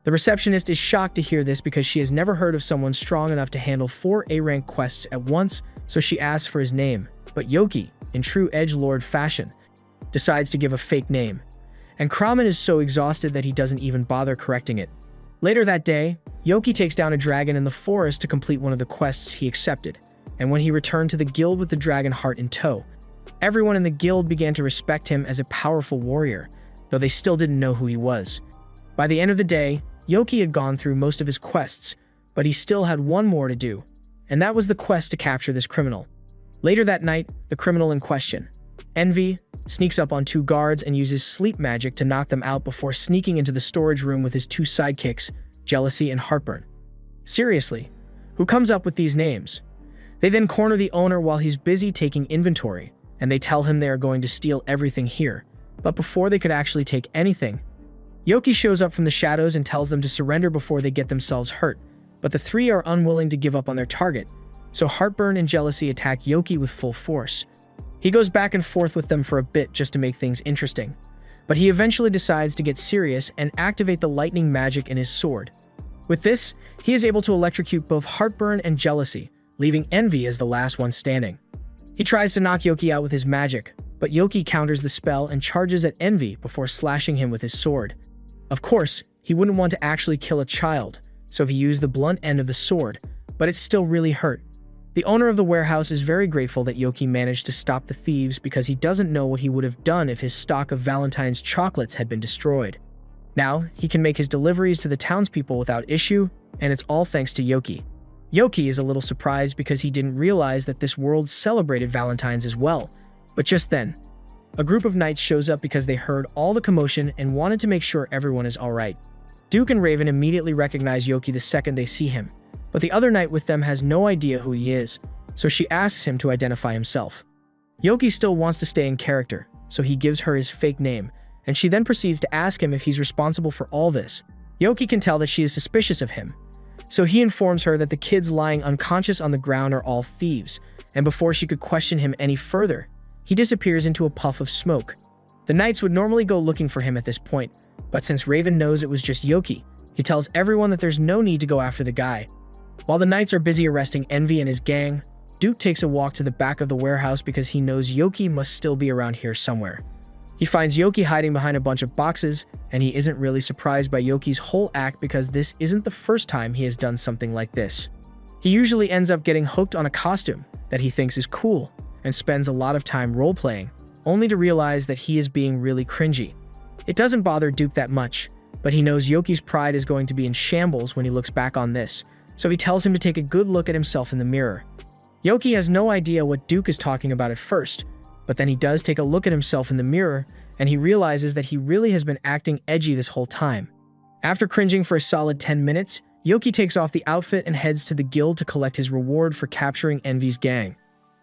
The receptionist is shocked to hear this because she has never heard of someone strong enough to handle 4 A-rank quests at once, so she asks for his name, but Yoki, in true edgelord fashion, decides to give a fake name, and Kramen is so exhausted that he doesn't even bother correcting it. Later that day, Yoki takes down a dragon in the forest to complete one of the quests he accepted, and when he returned to the guild with the dragon heart in tow, everyone in the guild began to respect him as a powerful warrior, though they still didn't know who he was. By the end of the day, Yoki had gone through most of his quests, but he still had one more to do, and that was the quest to capture this criminal. Later that night, the criminal in question, Envy, sneaks up on 2 guards and uses sleep magic to knock them out before sneaking into the storage room with his 2 sidekicks, Jealousy and Heartburn. Seriously, who comes up with these names? They then corner the owner while he's busy taking inventory, and they tell him they are going to steal everything here, but before they could actually take anything, Yoki shows up from the shadows and tells them to surrender before they get themselves hurt, but the 3 are unwilling to give up on their target, so Heartburn and Jealousy attack Yoki with full force. He goes back and forth with them for a bit just to make things interesting, but he eventually decides to get serious and activate the lightning magic in his sword. With this, he is able to electrocute both Heartburn and Jealousy, leaving Envy as the last one standing. He tries to knock Yoki out with his magic, but Yoki counters the spell and charges at Envy before slashing him with his sword. Of course, he wouldn't want to actually kill a child, so he used the blunt end of the sword, but it still really hurt. The owner of the warehouse is very grateful that Yoki managed to stop the thieves because he doesn't know what he would have done if his stock of Valentine's chocolates had been destroyed. Now, he can make his deliveries to the townspeople without issue, and it's all thanks to Yoki. Yoki is a little surprised because he didn't realize that this world celebrated Valentine's as well. But just then, a group of knights shows up because they heard all the commotion and wanted to make sure everyone is alright. Duke and Raven immediately recognize Yoki the second they see him, but the other knight with them has no idea who he is, so she asks him to identify himself. Yoki still wants to stay in character, so he gives her his fake name, and she then proceeds to ask him if he's responsible for all this. Yoki can tell that she is suspicious of him, so he informs her that the kids lying unconscious on the ground are all thieves, and before she could question him any further, he disappears into a puff of smoke. The knights would normally go looking for him at this point, but since Raven knows it was just Yoki, he tells everyone that there's no need to go after the guy. While the knights are busy arresting Envy and his gang, Duke takes a walk to the back of the warehouse because he knows Yoki must still be around here somewhere. He finds Yoki hiding behind a bunch of boxes, and he isn't really surprised by Yoki's whole act because this isn't the first time he has done something like this. He usually ends up getting hooked on a costume that he thinks is cool and spends a lot of time role-playing, only to realize that he is being really cringy. It doesn't bother Duke that much, but he knows Yoki's pride is going to be in shambles when he looks back on this, so he tells him to take a good look at himself in the mirror. Yoki has no idea what Duke is talking about at first, but then he does take a look at himself in the mirror, and he realizes that he really has been acting edgy this whole time. After cringing for a solid 10 minutes, Yoki takes off the outfit and heads to the guild to collect his reward for capturing Envy's gang.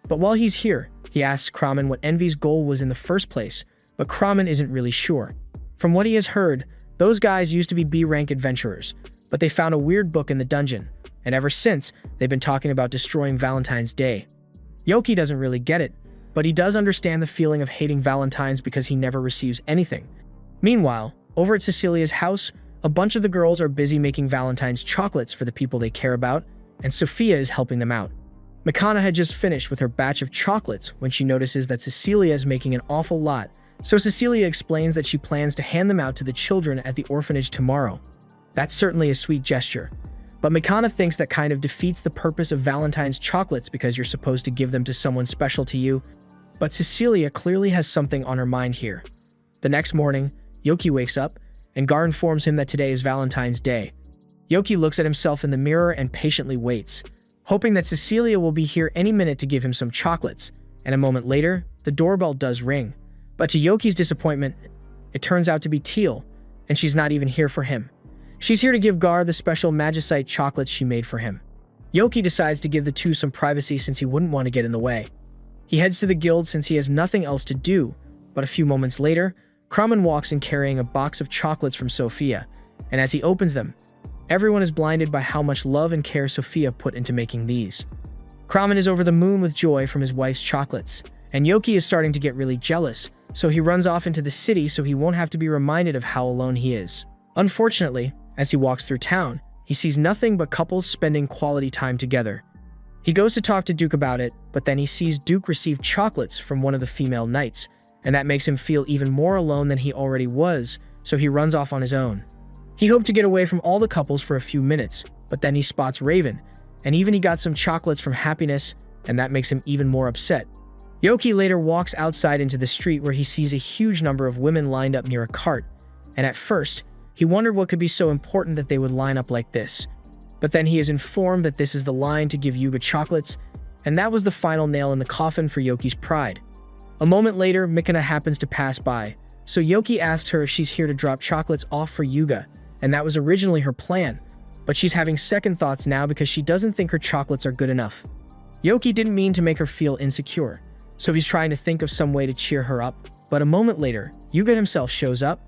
But while he's here, he asks Kramen what Envy's goal was in the first place, but Kramen isn't really sure. From what he has heard, those guys used to be B-rank adventurers, but they found a weird book in the dungeon, and ever since, they've been talking about destroying Valentine's Day. Yoki doesn't really get it, but he does understand the feeling of hating Valentine's because he never receives anything. Meanwhile, over at Cecilia's house, a bunch of the girls are busy making Valentine's chocolates for the people they care about, and Sophia is helping them out. Makana had just finished with her batch of chocolates when she notices that Cecilia is making an awful lot, so Cecilia explains that she plans to hand them out to the children at the orphanage tomorrow. That's certainly a sweet gesture, but Makana thinks that kind of defeats the purpose of Valentine's chocolates because you're supposed to give them to someone special to you. But Cecilia clearly has something on her mind here. The next morning, Yoki wakes up, and Gar informs him that today is Valentine's Day. Yoki looks at himself in the mirror and patiently waits, hoping that Cecilia will be here any minute to give him some chocolates, and a moment later, the doorbell does ring. But to Yoki's disappointment, it turns out to be Teal, and she's not even here for him. She's here to give Gar the special magicite chocolates she made for him. Yoki decides to give the two some privacy since he wouldn't want to get in the way. He heads to the guild since he has nothing else to do, but a few moments later, Kramen walks in carrying a box of chocolates from Sophia, and as he opens them, everyone is blinded by how much love and care Sophia put into making these. Kramen is over the moon with joy from his wife's chocolates, and Yoki is starting to get really jealous, so he runs off into the city so he won't have to be reminded of how alone he is. Unfortunately, as he walks through town, he sees nothing but couples spending quality time together. He goes to talk to Duke about it, but then he sees Duke receive chocolates from one of the female knights, and that makes him feel even more alone than he already was, so he runs off on his own. He hoped to get away from all the couples for a few minutes, but then he spots Raven, and even he got some chocolates from Happiness, and that makes him even more upset. Yoki later walks outside into the street where he sees a huge number of women lined up near a cart, and at first, he wondered what could be so important that they would line up like this. But then he is informed that this is the line to give Yuga chocolates, and that was the final nail in the coffin for Yoki's pride. A moment later, Mikana happens to pass by, so Yoki asked her if she's here to drop chocolates off for Yuga, and that was originally her plan, but she's having second thoughts now because she doesn't think her chocolates are good enough. Yoki didn't mean to make her feel insecure, so he's trying to think of some way to cheer her up, but a moment later, Yuga himself shows up,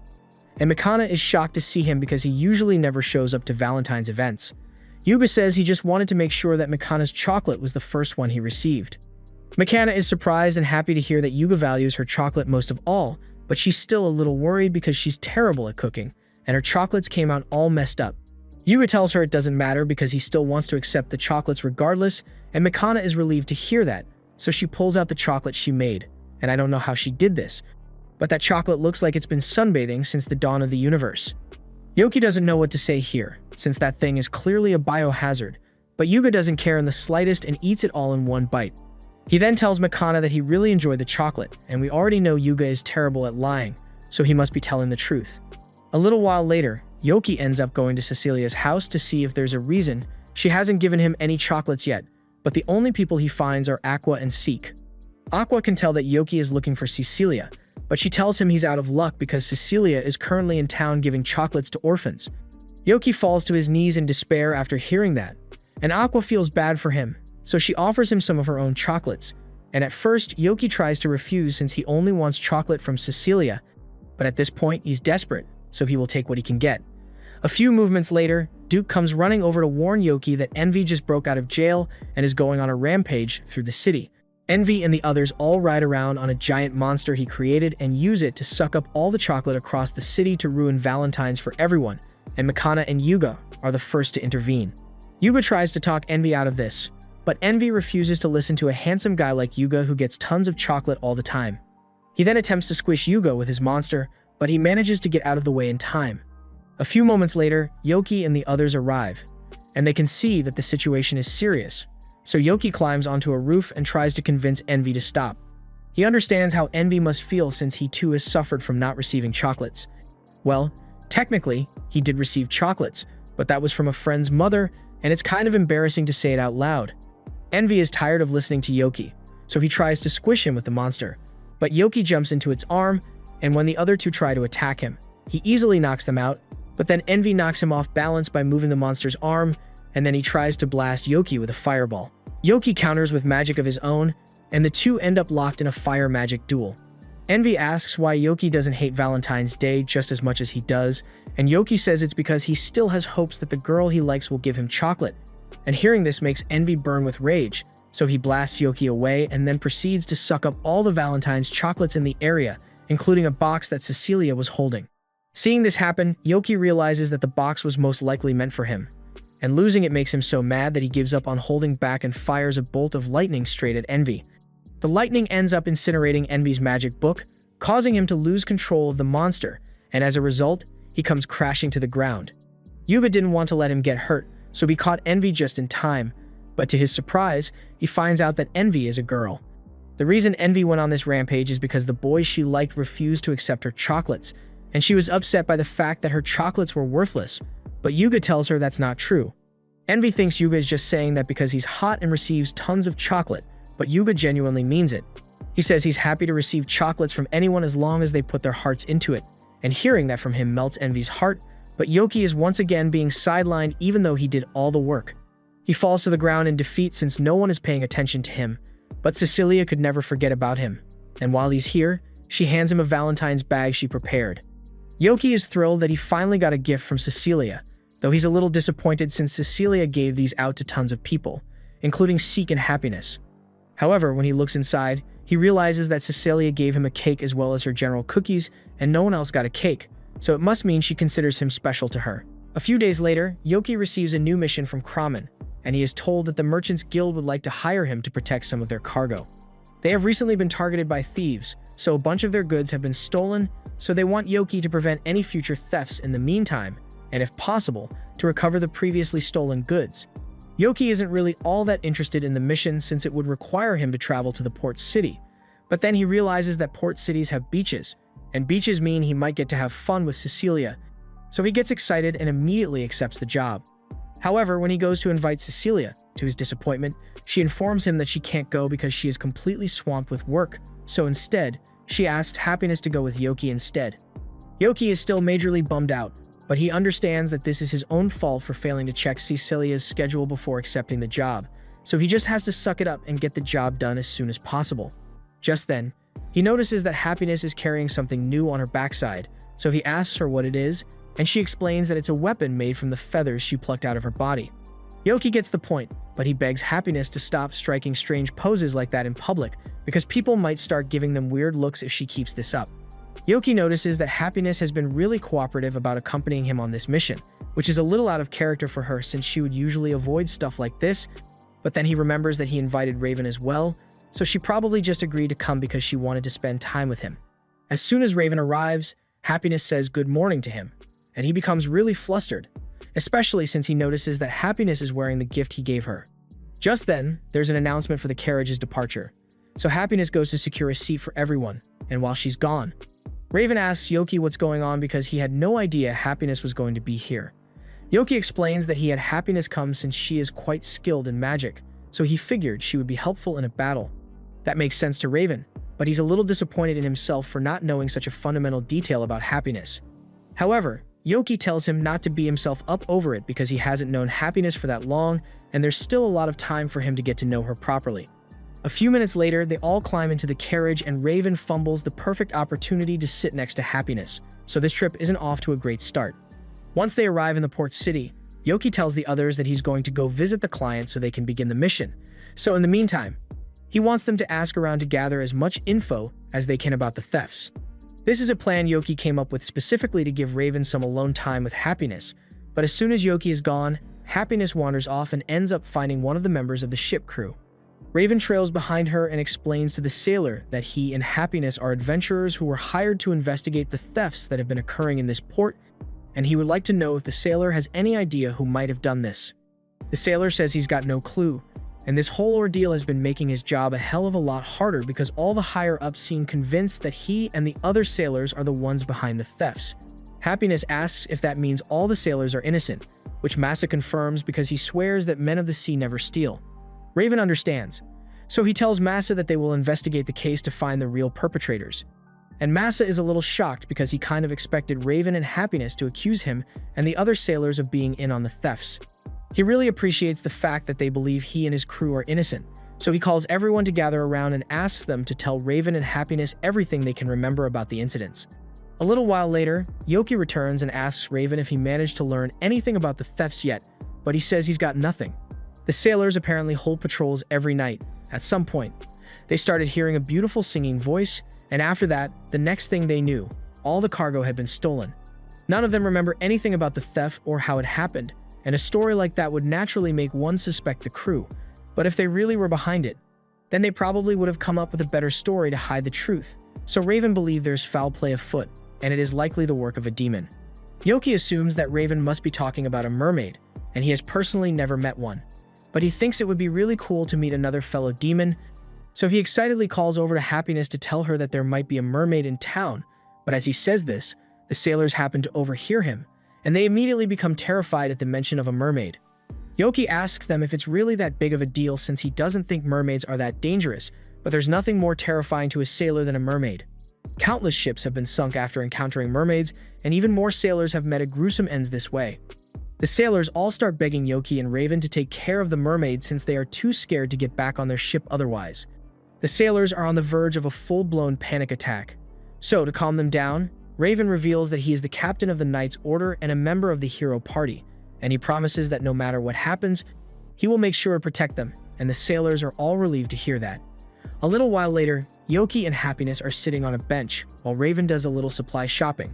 and Mikana is shocked to see him because he usually never shows up to Valentine's events. Yuga says he just wanted to make sure that Mikana's chocolate was the first one he received. Mikana is surprised and happy to hear that Yuga values her chocolate most of all, but she's still a little worried because she's terrible at cooking, and her chocolates came out all messed up. Yuga tells her it doesn't matter because he still wants to accept the chocolates regardless, and Mikana is relieved to hear that, so she pulls out the chocolate she made, and I don't know how she did this, but that chocolate looks like it's been sunbathing since the dawn of the universe. Yoki doesn't know what to say here, since that thing is clearly a biohazard, but Yuga doesn't care in the slightest and eats it all in one bite. He then tells Mikana that he really enjoyed the chocolate, and we already know Yuga is terrible at lying, so he must be telling the truth. A little while later, Yoki ends up going to Cecilia's house to see if there's a reason. She hasn't given him any chocolates yet, but the only people he finds are Aqua and Seek. Aqua can tell that Yoki is looking for Cecilia, but she tells him he's out of luck because Cecilia is currently in town giving chocolates to orphans. Yoki falls to his knees in despair after hearing that, and Aqua feels bad for him, so she offers him some of her own chocolates. And at first, Yoki tries to refuse since he only wants chocolate from Cecilia, but at this point, he's desperate, so he will take what he can get. A few movements later, Duke comes running over to warn Yoki that Envy just broke out of jail and is going on a rampage through the city. Envy and the others all ride around on a giant monster he created and use it to suck up all the chocolate across the city to ruin Valentine's for everyone, and Mikana and Yuga are the first to intervene. Yuga tries to talk Envy out of this, but Envy refuses to listen to a handsome guy like Yuga who gets tons of chocolate all the time. He then attempts to squish Yuga with his monster, but he manages to get out of the way in time. A few moments later, Yoki and the others arrive, and they can see that the situation is serious. So Yoki climbs onto a roof and tries to convince Envy to stop. He understands how Envy must feel since he too has suffered from not receiving chocolates. Well, technically, he did receive chocolates, but that was from a friend's mother, and it's kind of embarrassing to say it out loud. Envy is tired of listening to Yoki, so he tries to squish him with the monster. But Yoki jumps into its arm, and when the other two try to attack him, he easily knocks them out, but then Envy knocks him off balance by moving the monster's arm, and then he tries to blast Yoki with a fireball. Yoki counters with magic of his own, and the two end up locked in a fire magic duel. Envy asks why Yoki doesn't hate Valentine's Day just as much as he does, and Yoki says it's because he still has hopes that the girl he likes will give him chocolate. And hearing this makes Envy burn with rage, so he blasts Yoki away and then proceeds to suck up all the Valentine's chocolates in the area, including a box that Cecilia was holding. Seeing this happen, Yoki realizes that the box was most likely meant for him, and losing it makes him so mad that he gives up on holding back and fires a bolt of lightning straight at Envy. The lightning ends up incinerating Envy's magic book, causing him to lose control of the monster, and as a result, he comes crashing to the ground. Yuga didn't want to let him get hurt, so he caught Envy just in time, but to his surprise, he finds out that Envy is a girl. The reason Envy went on this rampage is because the boy she liked refused to accept her chocolates, and she was upset by the fact that her chocolates were worthless, but Yuga tells her that's not true. Envy thinks Yuga is just saying that because he's hot and receives tons of chocolate, but Yuga genuinely means it. He says he's happy to receive chocolates from anyone as long as they put their hearts into it, and hearing that from him melts Envy's heart, but Yoki is once again being sidelined even though he did all the work. He falls to the ground in defeat since no one is paying attention to him, but Cecilia could never forget about him, and while he's here, she hands him a Valentine's bag she prepared. Yoki is thrilled that he finally got a gift from Cecilia, though he's a little disappointed since Cecilia gave these out to tons of people, including Seek and Happiness. However, when he looks inside, he realizes that Cecilia gave him a cake as well as her general cookies, and no one else got a cake, so it must mean she considers him special to her. A few days later, Yoki receives a new mission from Kramen, and he is told that the Merchants Guild would like to hire him to protect some of their cargo. They have recently been targeted by thieves, so a bunch of their goods have been stolen, so they want Yoki to prevent any future thefts in the meantime, and if possible, to recover the previously stolen goods. Yoki isn't really all that interested in the mission since it would require him to travel to the port city, but then he realizes that port cities have beaches, and beaches mean he might get to have fun with Cecilia, so he gets excited and immediately accepts the job. However, when he goes to invite Cecilia, to his disappointment, she informs him that she can't go because she is completely swamped with work, so instead, she asks Happiness to go with Yoki instead. Yoki is still majorly bummed out, but he understands that this is his own fault for failing to check Cecilia's schedule before accepting the job, so he just has to suck it up and get the job done as soon as possible. Just then, he notices that Happiness is carrying something new on her backside, so he asks her what it is, and she explains that it's a weapon made from the feathers she plucked out of her body. Yoki gets the point, but he begs Happiness to stop striking strange poses like that in public because people might start giving them weird looks if she keeps this up. Yoki notices that Happiness has been really cooperative about accompanying him on this mission, which is a little out of character for her since she would usually avoid stuff like this, but then he remembers that he invited Raven as well, so she probably just agreed to come because she wanted to spend time with him. As soon as Raven arrives, Happiness says good morning to him, and he becomes really flustered, especially since he notices that Happiness is wearing the gift he gave her. Just then, there's an announcement for the carriage's departure, so Happiness goes to secure a seat for everyone, and while she's gone, Raven asks Yoki what's going on because he had no idea Happiness was going to be here. Yoki explains that he had Happiness come since she is quite skilled in magic, so he figured she would be helpful in a battle. That makes sense to Raven, but he's a little disappointed in himself for not knowing such a fundamental detail about Happiness. However, Yoki tells him not to beat himself up over it because he hasn't known Happiness for that long, and there's still a lot of time for him to get to know her properly. A few minutes later, they all climb into the carriage and Raven fumbles the perfect opportunity to sit next to Happiness, so this trip isn't off to a great start. Once they arrive in the port city, Yoki tells the others that he's going to go visit the client so they can begin the mission. So in the meantime, he wants them to ask around to gather as much info as they can about the thefts. This is a plan Yoki came up with specifically to give Raven some alone time with Happiness, but as soon as Yoki is gone, Happiness wanders off and ends up finding one of the members of the ship crew. Raven trails behind her and explains to the sailor that he and Happiness are adventurers who were hired to investigate the thefts that have been occurring in this port, and he would like to know if the sailor has any idea who might have done this. The sailor says he's got no clue, and this whole ordeal has been making his job a hell of a lot harder because all the higher-ups seem convinced that he and the other sailors are the ones behind the thefts. Happiness asks if that means all the sailors are innocent, which Massa confirms because he swears that men of the sea never steal. Raven understands, so he tells Massa that they will investigate the case to find the real perpetrators. And Massa is a little shocked because he kind of expected Raven and Happiness to accuse him and the other sailors of being in on the thefts. He really appreciates the fact that they believe he and his crew are innocent, so he calls everyone to gather around and asks them to tell Raven and Happiness everything they can remember about the incidents. A little while later, Yoki returns and asks Raven if he managed to learn anything about the thefts yet, but he says he's got nothing. The sailors apparently hold patrols every night. At some point, they started hearing a beautiful singing voice, and after that, the next thing they knew, all the cargo had been stolen. None of them remember anything about the theft or how it happened, and a story like that would naturally make one suspect the crew. But if they really were behind it, then they probably would have come up with a better story to hide the truth. So Raven believed there's foul play afoot, and it is likely the work of a demon. Yoki assumes that Raven must be talking about a mermaid, and he has personally never met one. But he thinks it would be really cool to meet another fellow demon, so he excitedly calls over to Happiness to tell her that there might be a mermaid in town. But as he says this, the sailors happen to overhear him, and they immediately become terrified at the mention of a mermaid. Yoki asks them if it's really that big of a deal since he doesn't think mermaids are that dangerous, but there's nothing more terrifying to a sailor than a mermaid. Countless ships have been sunk after encountering mermaids, and even more sailors have met a gruesome ends this way. The sailors all start begging Yoki and Raven to take care of the mermaid since they are too scared to get back on their ship otherwise. The sailors are on the verge of a full-blown panic attack. So, to calm them down, Raven reveals that he is the captain of the Knight's Order and a member of the hero party, and he promises that no matter what happens, he will make sure to protect them, and the sailors are all relieved to hear that. A little while later, Yoki and Happiness are sitting on a bench, while Raven does a little supply shopping.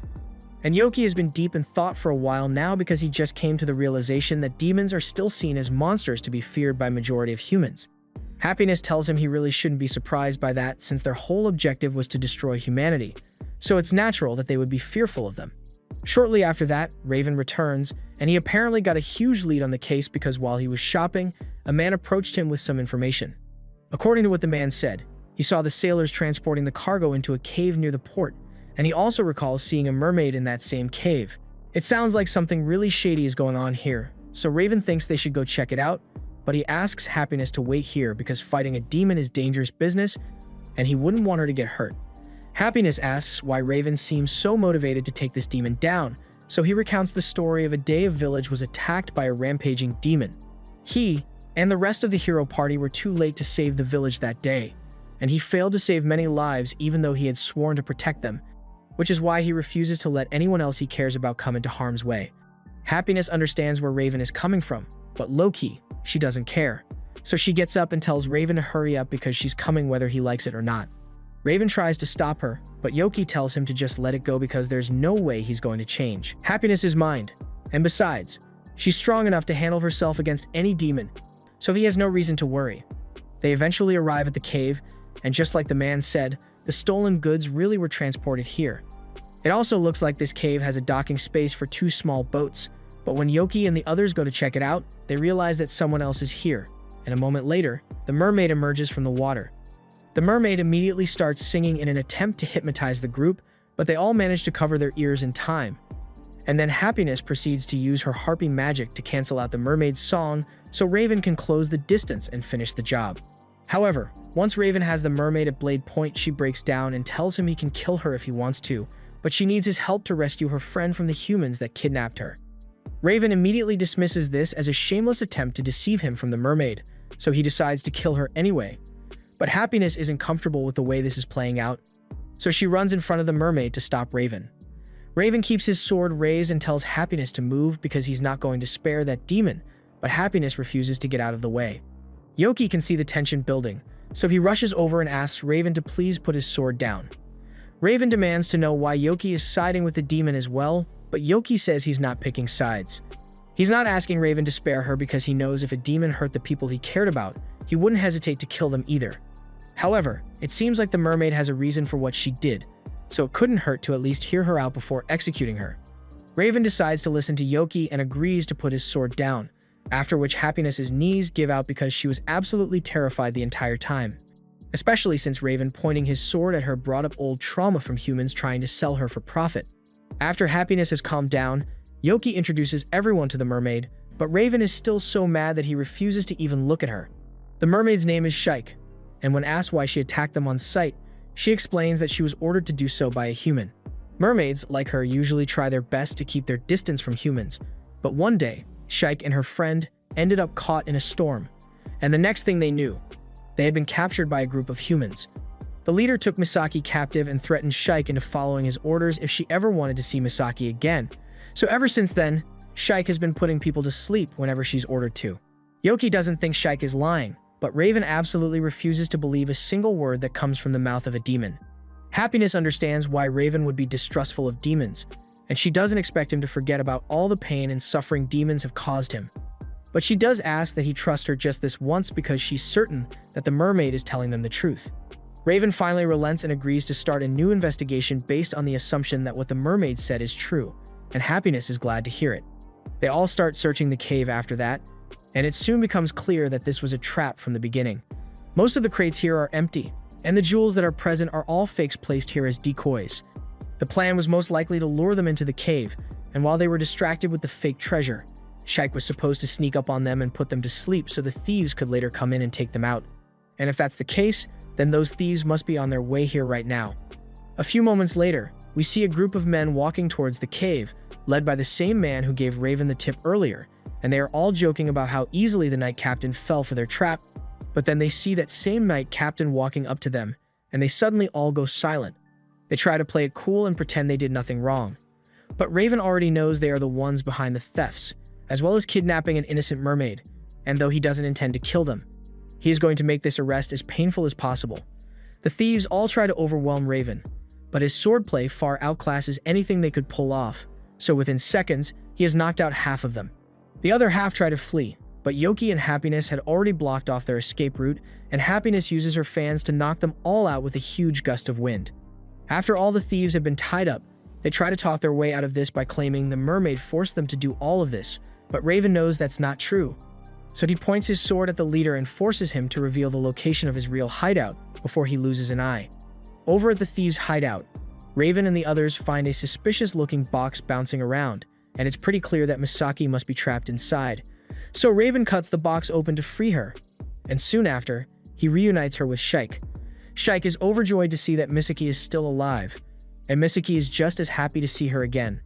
And Yoki has been deep in thought for a while now because he just came to the realization that demons are still seen as monsters to be feared by majority of humans. Happiness tells him he really shouldn't be surprised by that since their whole objective was to destroy humanity, so it's natural that they would be fearful of them. Shortly after that, Raven returns, and he apparently got a huge lead on the case because while he was shopping, a man approached him with some information. According to what the man said, he saw the sailors transporting the cargo into a cave near the port, and he also recalls seeing a mermaid in that same cave. It sounds like something really shady is going on here, so Raven thinks they should go check it out, but he asks Happiness to wait here because fighting a demon is dangerous business, and he wouldn't want her to get hurt. Happiness asks why Raven seems so motivated to take this demon down, so he recounts the story of a day a village was attacked by a rampaging demon. He and the rest of the hero party were too late to save the village that day, and he failed to save many lives even though he had sworn to protect them, which is why he refuses to let anyone else he cares about come into harm's way. Happiness understands where Raven is coming from, but low-key, she doesn't care. So she gets up and tells Raven to hurry up because she's coming whether he likes it or not. Raven tries to stop her, but Yoki tells him to just let it go because there's no way he's going to change. Happiness is mind, and besides, she's strong enough to handle herself against any demon, so he has no reason to worry. They eventually arrive at the cave, and just like the man said, the stolen goods really were transported here. It also looks like this cave has a docking space for 2 small boats, but when Yoki and the others go to check it out, they realize that someone else is here, and a moment later, the mermaid emerges from the water. The mermaid immediately starts singing in an attempt to hypnotize the group, but they all manage to cover their ears in time. And then Happiness proceeds to use her harping magic to cancel out the mermaid's song so Raven can close the distance and finish the job. However, once Raven has the mermaid at blade point, she breaks down and tells him he can kill her if he wants to, but she needs his help to rescue her friend from the humans that kidnapped her. Raven immediately dismisses this as a shameless attempt to deceive him from the mermaid, so he decides to kill her anyway. But Happiness isn't comfortable with the way this is playing out, so she runs in front of the mermaid to stop Raven. Raven keeps his sword raised and tells Happiness to move because he's not going to spare that demon, but Happiness refuses to get out of the way. Yoki can see the tension building, so he rushes over and asks Raven to please put his sword down. Raven demands to know why Yoki is siding with the demon as well, but Yoki says he's not picking sides. He's not asking Raven to spare her because he knows if a demon hurt the people he cared about, he wouldn't hesitate to kill them either. However, it seems like the mermaid has a reason for what she did, so it couldn't hurt to at least hear her out before executing her. Raven decides to listen to Yoki and agrees to put his sword down, after which Happiness's knees give out because she was absolutely terrified the entire time. Especially since Raven pointing his sword at her brought up old trauma from humans trying to sell her for profit. After Happiness has calmed down, Yoki introduces everyone to the mermaid, but Raven is still so mad that he refuses to even look at her. The mermaid's name is Shike, and when asked why she attacked them on sight, she explains that she was ordered to do so by a human. Mermaids, like her, usually try their best to keep their distance from humans, but one day, Shike and her friend ended up caught in a storm, and the next thing they knew, they had been captured by a group of humans. The leader took Misaki captive and threatened Shike into following his orders if she ever wanted to see Misaki again. So ever since then, Shike has been putting people to sleep whenever she's ordered to. Yoki doesn't think Shike is lying, but Raven absolutely refuses to believe a single word that comes from the mouth of a demon. Happiness understands why Raven would be distrustful of demons, and she doesn't expect him to forget about all the pain and suffering demons have caused him. But she does ask that he trust her just this once because she's certain that the mermaid is telling them the truth. Raven finally relents and agrees to start a new investigation based on the assumption that what the mermaid said is true, and Happiness is glad to hear it. They all start searching the cave after that, and it soon becomes clear that this was a trap from the beginning. Most of the crates here are empty, and the jewels that are present are all fakes placed here as decoys. The plan was most likely to lure them into the cave, and while they were distracted with the fake treasure, Shike was supposed to sneak up on them and put them to sleep so the thieves could later come in and take them out. And if that's the case, then those thieves must be on their way here right now. A few moments later, we see a group of men walking towards the cave, led by the same man who gave Raven the tip earlier, and they are all joking about how easily the Knight Captain fell for their trap. But then they see that same Knight Captain walking up to them, and they suddenly all go silent. They try to play it cool and pretend they did nothing wrong. But Raven already knows they are the ones behind the thefts, as well as kidnapping an innocent mermaid, and though he doesn't intend to kill them, he is going to make this arrest as painful as possible. The thieves all try to overwhelm Raven, but his swordplay far outclasses anything they could pull off, so within seconds, he has knocked out half of them. The other half try to flee, but Yoki and Happiness had already blocked off their escape route, and Happiness uses her fans to knock them all out with a huge gust of wind. After all the thieves have been tied up, they try to talk their way out of this by claiming the mermaid forced them to do all of this, but Raven knows that's not true. So he points his sword at the leader and forces him to reveal the location of his real hideout before he loses an eye. Over at the thieves' hideout, Raven and the others find a suspicious-looking box bouncing around, and it's pretty clear that Misaki must be trapped inside. So Raven cuts the box open to free her, and soon after, he reunites her with Shike. Shike is overjoyed to see that Misaki is still alive, and Misaki is just as happy to see her again.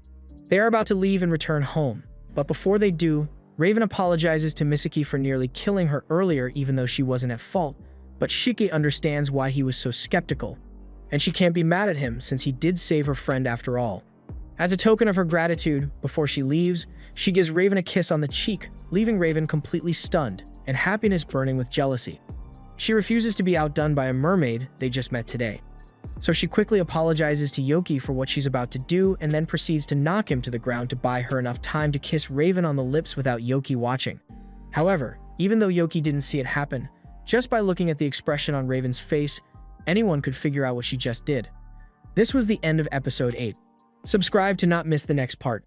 They are about to leave and return home, but before they do, Raven apologizes to Misaki for nearly killing her earlier even though she wasn't at fault, but Shike understands why he was so skeptical, and she can't be mad at him since he did save her friend after all. As a token of her gratitude, before she leaves, she gives Raven a kiss on the cheek, leaving Raven completely stunned and Happiness burning with jealousy. She refuses to be outdone by a mermaid they just met today. So she quickly apologizes to Yoki for what she's about to do and then proceeds to knock him to the ground to buy her enough time to kiss Raven on the lips without Yoki watching. However, even though Yoki didn't see it happen, Just by looking at the expression on Raven's face, anyone could figure out what she just did. This was the end of episode 8. Subscribe to not miss the next part.